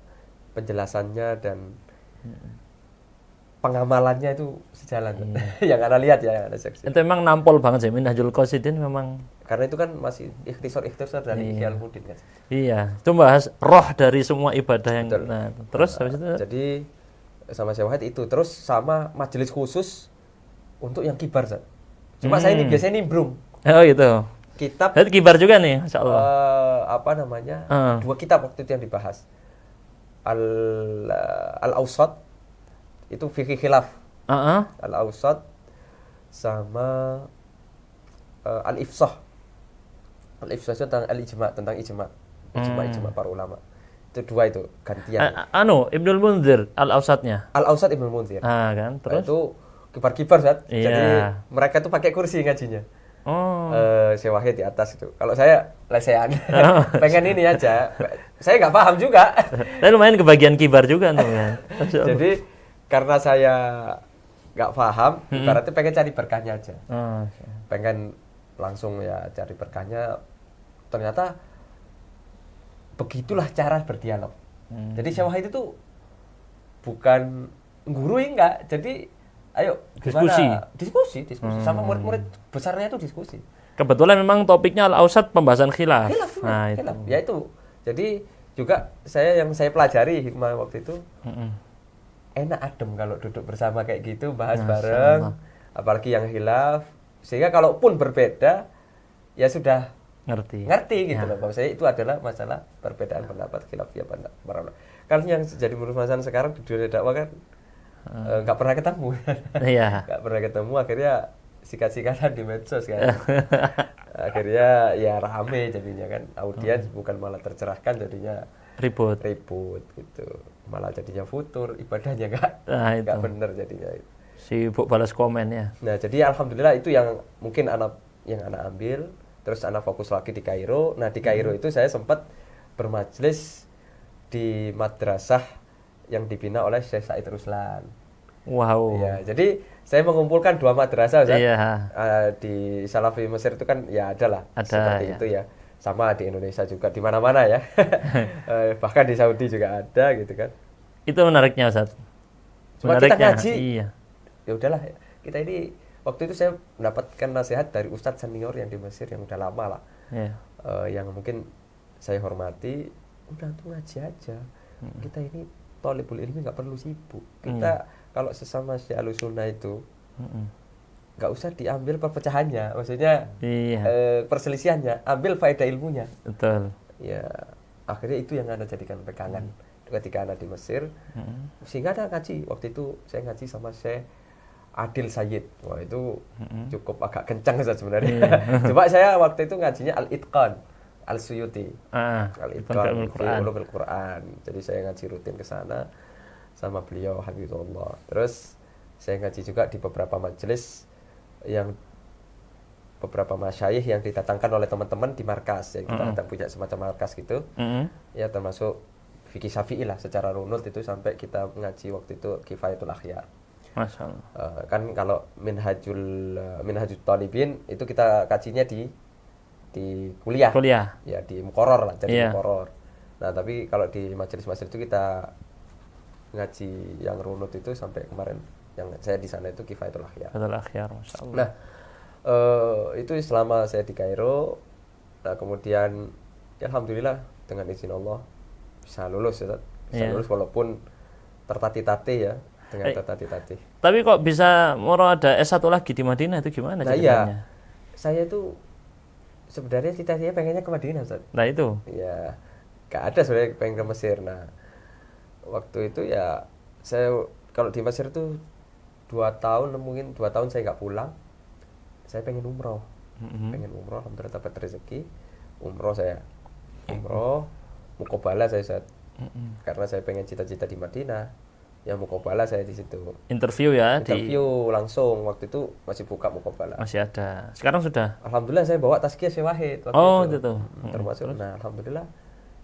penjelasannya dan pengamalannya itu sejalan. Yang Anda lihat ya, yang Anda saksikan. Itu memang nampol banget sih Minhajul Qasidin memang. Karena itu kan masih ikhtisar dari Ihya Ulumuddin kan. Iya, itu bahas roh dari semua ibadah yang terus habis itu. Jadi sama Syekh Wahid itu, terus sama majelis khusus untuk yang kibar, Zat. Cuma saya ini biasanya nimbrung. Oh gitu. Kitab itu kibar juga nih, masyaallah. 2 kitab waktu itu yang dibahas. Al-Awsat itu fikih khilaf. Al-Awsat sama Al-Ifsah. Al-Ifsah itu tentang al-ijma', tentang ijma' para ulama. Itu 2 itu gantian. Ibnul Munzir Al-Awsatnya. Al-Awsat Ibnul Munzir. Kan, terus itu kibar-kibar, Zat. Iya. Jadi mereka tuh pakai kursi ngajinya. Syekh Wahid di atas itu. Kalau saya lesehan. Pengen ini aja. Saya nggak paham juga. Tapi lumayan kebagian kibar juga tuh ya. Jadi karena saya nggak paham, ibaratnya pengen cari berkahnya aja. Pengen langsung ya cari berkahnya. Ternyata begitulah cara berdialog. Jadi Syekh Wahid itu bukan gurui enggak. Jadi ayo diskusi sama murid-murid besarnya itu diskusi. Kebetulan memang topiknya Al-Awsat pembahasan khilaf. Khilaf. Ya itu. Jadi juga saya pelajari hikmah waktu itu. Enak adem kalau duduk bersama kayak gitu, bahas bareng, apalagi yang khilaf, sehingga kalaupun berbeda ya sudah ngerti gitu loh. Bahwa saya itu adalah masalah perbedaan pendapat khilaf ya para ulama. kan yang jadi permasalahan sekarang di dunia dakwah kan nggak pernah ketemu. Iya. Nggak pernah ketemu, akhirnya sikat-sikatan di medsos kan. Akhirnya ya rame jadinya kan, audiens bukan malah tercerahkan, jadinya Ribut. gitu, malah jadinya futur, ibadahnya nggak bener jadinya. Sibuk balas komen ya. Nah jadi alhamdulillah itu yang mungkin anak ambil. Terus anak fokus lagi di Kairo. Nah di Kairo itu saya sempat bermajlis di madrasah yang dibina oleh Syekh Said Ruslan. Wow. Ya, jadi saya mengumpulkan 2 madrasah, Ustaz. Iya. Di Salafi Mesir itu kan ya ada seperti ya. itu ya. Sama di Indonesia juga, di mana-mana ya. Bahkan di Saudi juga ada gitu kan. Itu menariknya, Ustaz. Cuma kita ngaji. Iya. Ya udahlah, kita ini waktu itu saya mendapatkan nasihat dari ustadz senior yang di Mesir yang udah lama lah. Yeah. Yang mungkin saya hormati, udah tuh ngaji aja. Kita ini thalibul ilmi nggak perlu sibuk. Kita kalau sesama si Ahlussunnah itu nggak usah diambil perpecahannya, maksudnya perselisihannya, ambil faedah ilmunya. Betul. Ya akhirnya itu yang Anda jadikan pegangan ketika Anda di Mesir. Sehingga ada ngaji, waktu itu saya ngaji sama Syekh Adil Sayyid. Wah itu cukup agak kencang sebenarnya. Coba saya waktu itu ngajinya Al-Itqan Al-Suyuti. Al-Itqan Ulumul Quran. Jadi saya ngaji rutin ke sana sama beliau Habibullah. Terus saya ngaji juga di beberapa majelis yang beberapa masyayikh yang didatangkan oleh teman-teman di markas. Ya, kita ada punya semacam markas gitu. Ya termasuk fikih Syafi'i lah secara runut itu sampai kita ngaji waktu itu Kifayatul Akhyar. Masya Allah. Kan kalau Minhajul Talibin itu kita kajinya di kuliah. Ya di muqarrar lah, jadi muqarrar. Nah, tapi kalau di majelis-majelis itu kita ngaji yang runut itu sampai kemarin yang saya di sana itu Kifayatul Akhyar. Masya Allah. Nah, itu selama saya di Kairo. Nah, kemudian ya alhamdulillah dengan izin Allah bisa lulus ya. Lulus walaupun tertatih-tatih ya. Dengan tati-tati. Tapi kok bisa Moro ada S1 lagi di Madinah, itu gimana ceritanya? Iya. Saya itu sebenarnya cita-citanya pengennya ke Madinah, Ustaz. Nah itu? Ya, gak ada sebenarnya pengen ke Mesir. Nah, waktu itu ya saya kalau di Mesir itu 2 tahun, mungkin 2 tahun saya gak pulang. Saya pengen umroh. Alhamdulillah dapat rezeki. Umroh, muqabalah saya Ustaz. Karena saya pengen cita-cita di Madinah. Ya muqabalah saya di situ. Interview langsung, waktu itu masih buka muqabalah. Masih ada. Sekarang sudah. Alhamdulillah saya bawa Tazkiyah Syekh Wahid waktu itu. Termasuk. Nah, alhamdulillah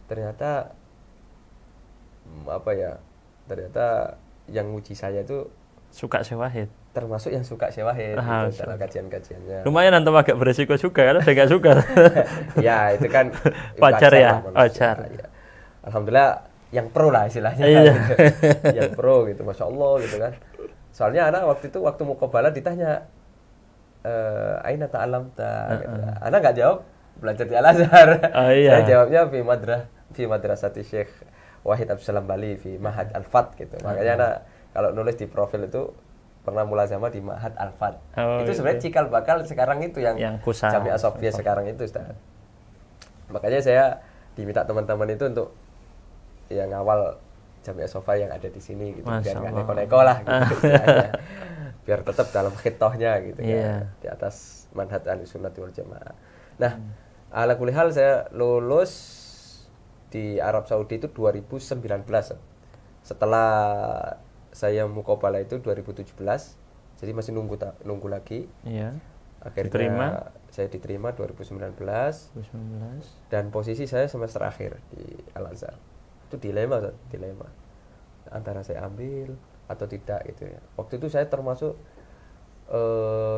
ternyata ternyata yang uji saya itu suka Syekh Wahid. Termasuk yang suka Syekh Wahid gitu, dalam kajian-kajiannya. Lumayan antum agak beresiko juga kan, ada enggak suka. Ya, itu kan wajar ya, wajar. Ya. Alhamdulillah yang pro lah istilahnya. Yang pro gitu, Masya Allah gitu kan. Soalnya anak waktu muqabalah ditanya aina ta'alamta gitu. Anak nggak jawab belajar di Al-Azhar. Saya jawabnya fi madrasati Syekh Wahid Abdus Salam Bali fi Ma'had Al-Fat gitu. Makanya anak kalau nulis di profil itu pernah mulazamah di Ma'had Al-Fat. Itu sebenarnya cikal bakal sekarang itu yang Jami'ah Sofia sekarang itu, Ustaz. Makanya saya diminta teman-teman itu untuk yang awal Jami'ah Sofia yang ada di sini gitu, biar nggak neko-neko lah gitu, biar tetap dalam khitohnya gitu kan, di atas manhaj Ahlussunnah wal Jamaah. Nah, ala kulli hal saya lulus di Arab Saudi itu 2019. Setelah saya muqabalah itu 2017, jadi masih nunggu lagi. Iya. Akhirnya saya diterima 2019. Dan posisi saya semester akhir di Al-Azhar. Itu dilema antara saya ambil atau tidak gitu ya. Waktu itu saya termasuk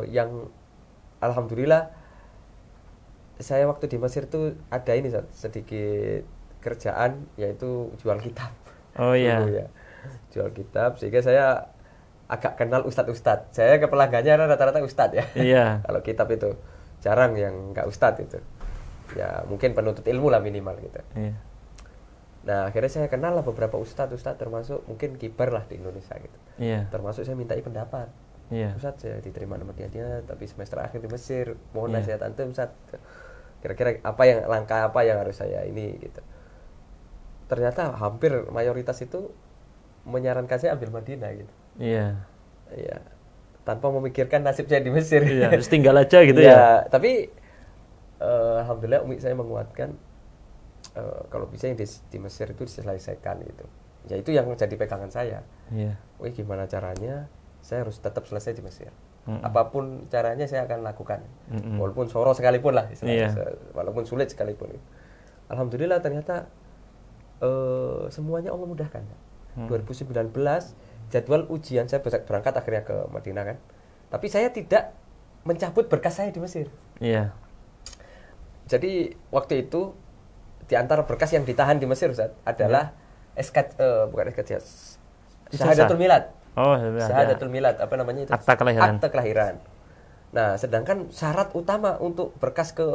yang alhamdulillah saya waktu di Mesir tuh ada ini sedikit kerjaan, yaitu jual kitab. Oh iya. Ya. Jual kitab, sehingga saya agak kenal ustadz. Saya ke pelanggannya rata-rata ustadz ya. Iya. Kalau kitab itu jarang yang nggak ustadz itu. Ya mungkin penuntut ilmu lah minimal gitu. Iya. Nah akhirnya saya kenal lah beberapa ustadz termasuk mungkin kibar lah di Indonesia gitu. Iya. Termasuk saya mintai pendapat. Iya. Ustadz saya diterima nama dia tapi semester akhir di Mesir, mohon nasihat antum Ustadz. Kira-kira langkah apa yang harus saya ini gitu. ternyata hampir mayoritas itu menyarankan saya ambil Madinah gitu. Iya. Iya. Tanpa memikirkan nasib saya di Mesir. Iya, harus tinggal aja gitu ya. Tapi alhamdulillah umi saya menguatkan kalau bisa yang di Mesir itu diselesaikan gitu. Ya itu yang menjadi pegangan saya. Iya. Wih, gimana caranya? Saya harus tetap selesai di Mesir. Apapun caranya saya akan lakukan. Walaupun soro sekalipun lah, walaupun sulit sekalipun. Alhamdulillah ternyata semuanya Allah mudahkan. 2019 jadwal ujian saya berangkat akhirnya ke Madinah kan. Tapi saya tidak mencabut berkas saya di Mesir. Iya. Jadi waktu itu di antara berkas yang ditahan di Mesir Ustaz adalah bukan SKJ, Syahadatul Milad. Oh, Syahadatul Milad, apa namanya itu? Akta kelahiran. Akta kelahiran. Nah, sedangkan syarat utama untuk berkas ke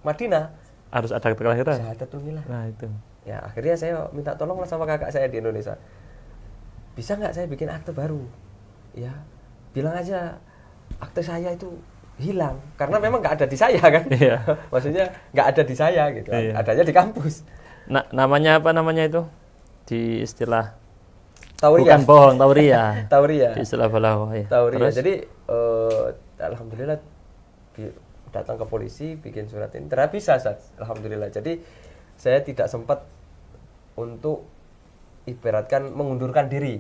Madinah harus ada akta kelahiran. Syahadatul Milad. Nah, itu. Ya, akhirnya saya minta tolonglah sama kakak saya di Indonesia. Bisa nggak saya bikin akte baru? Ya, bilang aja akte saya itu hilang karena memang nggak ada di saya kan. Iya. Maksudnya nggak ada di saya gitu. Iya. Adanya di kampus. Nah, namanya apa namanya itu? Di istilah Tauriyah. bukan bohong, tauriyah. Tauriyah. Di istilah balaghah ya. Tauriyah. Terus? Jadi alhamdulillah datang ke polisi bikin surat ini bisa alhamdulillah. Jadi saya tidak sempat untuk ibaratkan mengundurkan diri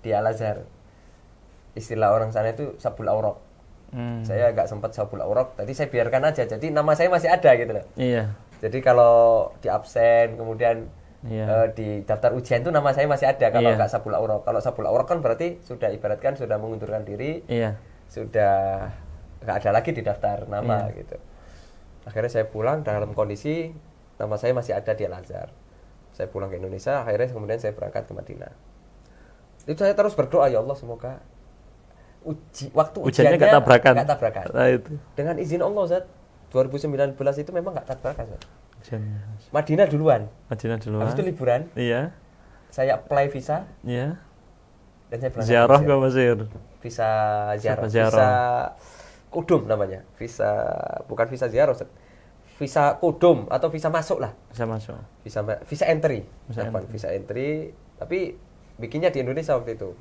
di Al-Azhar. Istilah orang sana itu sabul auraq. Saya nggak sempat sabul auraq. Tadi saya biarkan aja. Jadi nama saya masih ada gitu loh. Iya. Jadi kalau di absen kemudian Iya. di daftar ujian itu nama saya masih ada kalau nggak sabul auraq. Kalau sabul auraq kan berarti sudah ibaratkan sudah mengundurkan diri. Iya. Sudah nggak ada lagi di daftar nama gitu. Akhirnya saya pulang dalam kondisi nama saya masih ada di Al-Azhar. Saya pulang ke Indonesia, akhirnya kemudian saya berangkat ke Madinah. Itu saya terus berdoa, ya Allah semoga waktu ujiannya nggak tabrakan. Nah, itu. Dengan izin Allah, Zat, 2019 itu memang nggak tabrakan, Zat. Madinah duluan. Habis itu liburan. Iya. Saya apply visa. Iya. Dan saya berangkat ziarah ke Mesir. Visa ziarah. Visa kudum namanya. Bukan visa ziarah, Zat. Visa kudum atau visa masuk lah. Visa masuk. Visa entry. Visa entry. Tapi bikinnya di Indonesia waktu itu.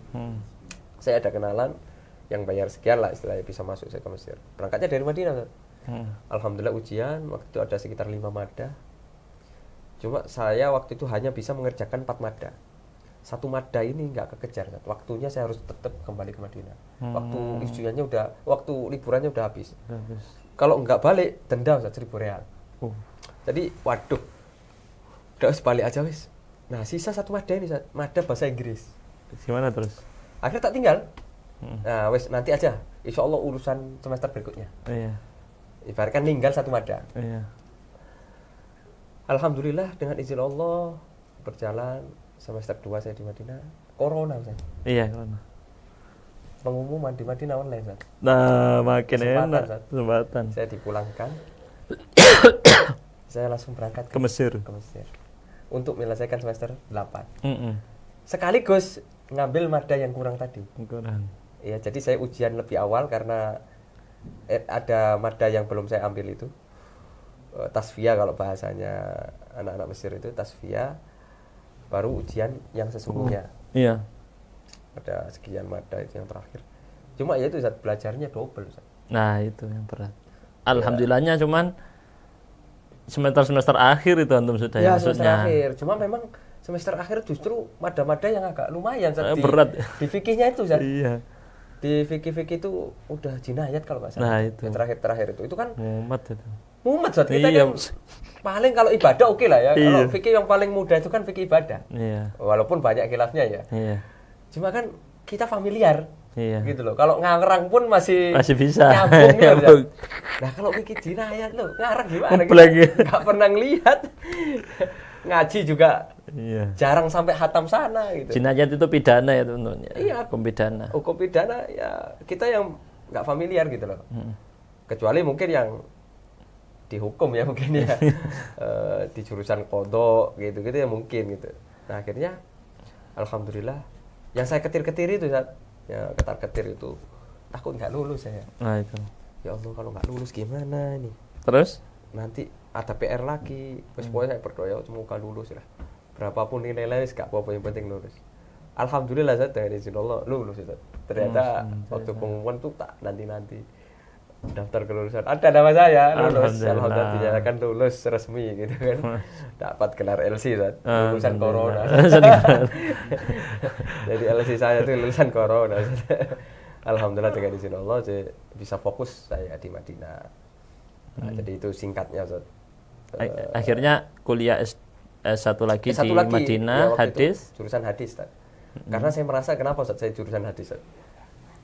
Saya ada kenalan yang bayar sekian lah istilahnya bisa masuk saya ke Mesir. Berangkatnya dari Madinah. Alhamdulillah ujian waktu itu ada sekitar 5 mada. Cuma saya waktu itu hanya bisa mengerjakan 4 mada. 1 mada ini nggak kekejar. Waktunya saya harus tetap kembali ke Madinah. Waktu liburannya udah habis. Kalau nggak balik denda 1.000 real. Jadi waduh, udah balik aja wis. Nah sisa 1 mada ini, mada bahasa Inggris. Gimana terus? Akhirnya tak tinggal. Nah wis nanti aja. Insya Allah urusan semester berikutnya. Iya. Ibaratkan ninggal 1 mada. Iya. Alhamdulillah dengan izin Allah berjalan semester 2 saya di Madinah. Corona Ustaz. Iya, corona. Pengumuman di Madinah online Ustaz. Nah, makin enak kesempatan. Saya dipulangkan. Saya langsung berangkat ke Mesir. Untuk menyelesaikan semester 8. Sekaligus ngambil mada yang kurang tadi. Iya, jadi saya ujian lebih awal karena ada mada yang belum saya ambil itu. Tasfiyah kalau bahasanya anak-anak Mesir itu tasfiyah, baru ujian yang sesungguhnya. Iya. Ada sekian mada itu yang terakhir. Cuma ya itu Ustaz, belajarnya double Ustaz. Nah, itu yang berat. Alhamdulillahnya cuman semester akhir itu antum sudah ya, maksudnya. Semester akhir. Cuma memang semester akhir justru mada-mada yang agak lumayan berat. Di fikihnya itu Ustaz. Iya. Di fikih itu udah jinayat kalau nggak salah. Nah, itu. Yang terakhir itu kan mumet itu. Mumet Ustaz. Kita kan paling kalau ibadah oke lah ya. Kalau fikih yang paling mudah itu kan fikih ibadah. Iya. Walaupun banyak khilafnya ya. Iya. Cuma kan kita familiar. Iya. Gitu loh. Kalau ngarang pun masih bisa. Nyambung ya. Nah, kalau fikih jinayat loh, ngarang gimana? Enggak pernah ngelihat. Ngaji juga jarang sampai hatam sana gitu. Jinayat itu pidana ya teman-teman. Iya, hukum pidana. Hukum pidana ya kita yang nggak familiar gitu loh. Kecuali mungkin yang dihukum ya mungkin ya di jurusan qadha gitu-gitu ya mungkin gitu. Nah, akhirnya alhamdulillah yang saya ketir-ketir itu Ustaz, ya ketar-ketir itu takut nggak lulus saya. Nah, itu. Ya Allah, kalau nggak lulus gimana nih? Terus nanti ada PR lagi. Pokoknya saya berdoa semoga lulus lah. berapapun nilai gak apa-apa, yang penting lulus. Alhamdulillah Ustaz, dari izin Allah lulus Ustaz. Ternyata waktu pengumuman tuh tak nanti daftar kelulusan ada nama saya, lulus. Alhamdulillah dinyatakan lulus resmi gitu kan. Dapat gelar LC Ustaz, lulusan corona. Jadi LC saya itu lulusan corona. Alhamdulillah dengan izin Allah bisa fokus saya di Madinah. Nah, jadi itu singkatnya Ustaz. Akhirnya kuliah S1 lagi S1 di lagi, Madinah, ya, hadis. Jurusan hadis Ustaz. Karena saya merasa kenapa Ustaz saya jurusan hadis Ustaz?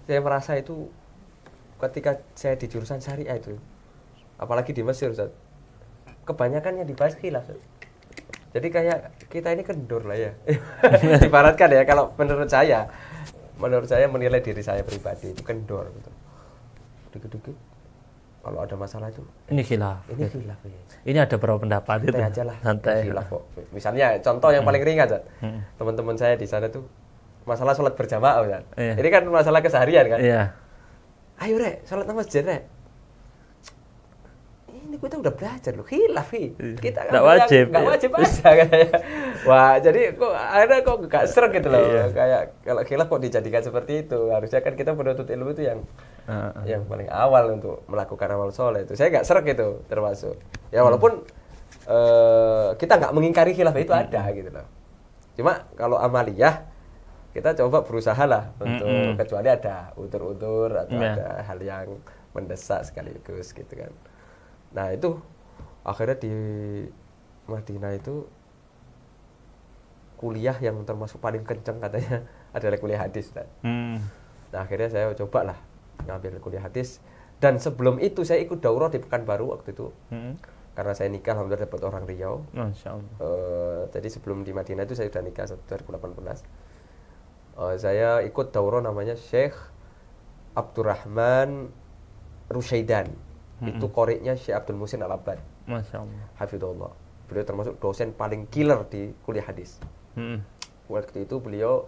Saya merasa itu ketika saya di jurusan syariah itu, apalagi di Mesir Ustaz, kebanyakan yang dibahas khilaf Ustaz. Jadi kayak kita ini kendor lah ya. Ibaratkan ya, kalau menurut saya menilai diri saya pribadi itu kendor gitu. Dikit-dikit kalau ada masalah itu Ini khilaf. ini khilaf ya. Ini ada berapa pendapat itu? Santai aja lah. Santai. Khilaf kok. Misalnya contoh yang paling ringan Ustaz. Teman-teman saya di sana tuh masalah sholat berjamaah Ustaz. Iya. Ini kan masalah keseharian kan. Iya. Ayo Rek, sholat nang masjid Rek. Ini kita udah belajar loh, khilaf kita nggak wajib. Nggak wajib aja katanya. Wah, jadi kok akhirnya kok nggak sreg gitu loh. Iya. Kayak kalau khilaf kok dijadikan seperti itu. Harusnya kan kita menuntut ilmu itu yang paling awal untuk melakukan amal soleh itu. Saya nggak sreg itu termasuk. Ya walaupun kita nggak mengingkari khilaf itu ada gitu loh. Cuma kalau amaliyah kita coba berusaha lah untuk kecuali ada utur-utur atau ada hal yang mendesak sekaligus gitu kan. Nah itu akhirnya di Madinah itu kuliah yang termasuk paling kenceng katanya adalah kuliah hadis kan. Nah akhirnya saya coba lah ngambil kuliah hadis, dan sebelum itu saya ikut daurah di Pekanbaru waktu itu. Karena saya nikah alhamdulillah dapat orang Riau. Masya Allah. Jadi sebelum di Madinah itu saya sudah nikah 2018. Saya ikut daurah namanya Syekh Abdurrahman Rusyaidan. Itu koriknya Syekh Abdul Muhsin Al-Abbad. Masya Allah. Hafidhullah. Beliau termasuk dosen paling killer di kuliah hadis. Waktu itu beliau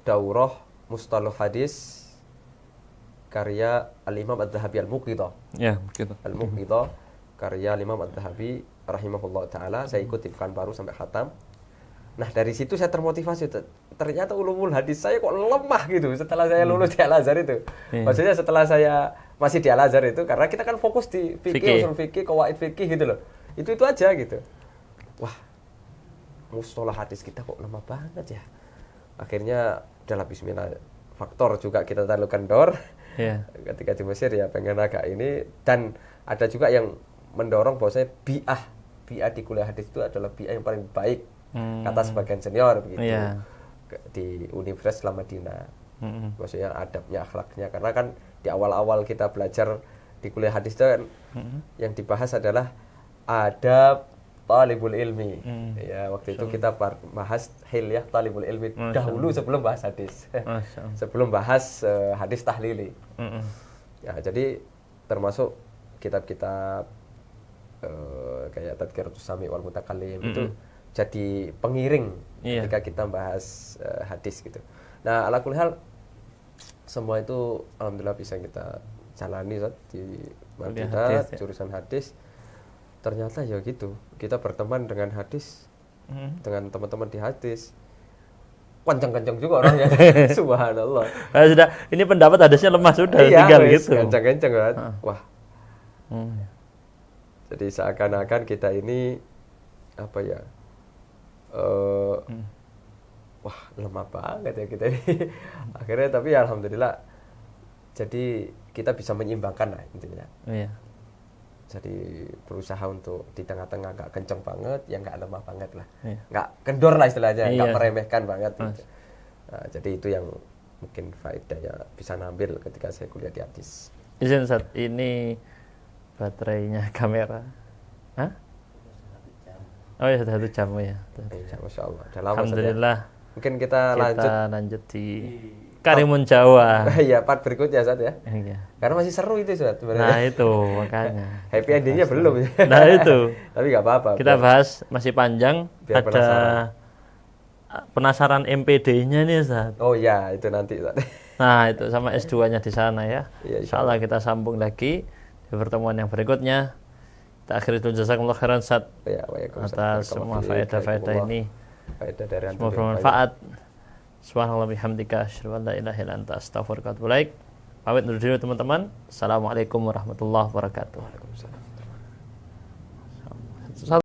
daurah mustalah hadis karya Al-Imam Adz-Dzahabi Al-Muqidhah. Ya, begitu. Al-Muqidhah karya Al-Imam Adz-Dzahabi rahimahullah taala. Saya ikut di Pekanbaru sampai khatam. Nah dari situ saya termotivasi, ternyata ulumul hadis saya kok lemah gitu setelah saya lulus di Al-Azhar itu. Maksudnya setelah saya masih di Al-Azhar itu, karena kita kan fokus di fikih, usul fikih, qawaid fikih gitu loh. Itu aja gitu. Wah, mustalah hadis kita kok lemah banget ya. Akhirnya udahlah bismillah. Faktor juga kita taruh kendor. Ketika di Mesir ya pengen agak ini, dan ada juga yang mendorong bahwa saya bi'ah di kuliah hadis itu adalah bi'ah yang paling baik. Kata sebagian senior begitu di Universitas Islam Madinah. Maksudnya adabnya, akhlaknya, karena kan di awal-awal kita belajar di kuliah hadis itu kan yang dibahas adalah adab talibul ilmi. Ya waktu itu kita bahas hilyah talibul ilmi dahulu sebelum bahas hadis. Sebelum bahas hadis tahlili. Ya jadi termasuk kitab-kitab kayak Tadhkiratus Sami' wal Mutakallim itu jadi pengiring ketika kita bahas hadis gitu. Nah, ala kulli hal semua itu alhamdulillah bisa kita jalani di Madinah, jurusan hadis. Ternyata ya gitu, kita berteman dengan hadis, dengan teman-teman di hadis. Kencang-kencang juga orangnya. Subhanallah. Sudah, ini pendapat hadisnya lemah sudah, tinggal gitu. Kencang-kencang kan. Wah. Jadi seakan-akan kita ini apa ya? Wah lemah banget ya kita ini. Akhirnya tapi ya alhamdulillah jadi kita bisa menyeimbangkan lah intinya. Jadi berusaha untuk di tengah-tengah nggak kenceng banget, ya nggak lemah banget lah, nggak kendor lah istilahnya, nggak meremehkan banget gitu. Nah, jadi itu yang mungkin faedahnya bisa ngambil ketika saya kuliah di hadis. Izin saat ini baterainya kamera. Hah? Oh ya, sudah 1 jam ya. Masya Allah. Alhamdulillah. Mungkin kita lanjut di Karimun Jawa. Iya, part berikutnya Ustaz ya. Iya. Karena masih seru itu Ustaz sebenarnya. Nah itu makanya. Happy endingnya belum. Nah itu. Tapi nggak apa-apa. Kita bahas masih panjang. Biar ada penasaran MPD-nya nih Ustaz. Oh iya, itu nanti Ustaz. Nah itu sama S2-nya di sana ya. Iya, Insyaallah kita sambung lagi di pertemuan yang berikutnya. akhiri dulu, jazakumullah khairan Ustaz Ya, waalaikumsalam. atas semua faedah-faedah ini. Faedah dari antum Semoga bermanfaat. Subhanallah bihamdika asyhadu an la ilaha illa anta astaghfiruka wa atubu ilaik. Pamit undur diri teman-teman. Assalamualaikum warahmatullahi wabarakatuh. Waalaikumsalam.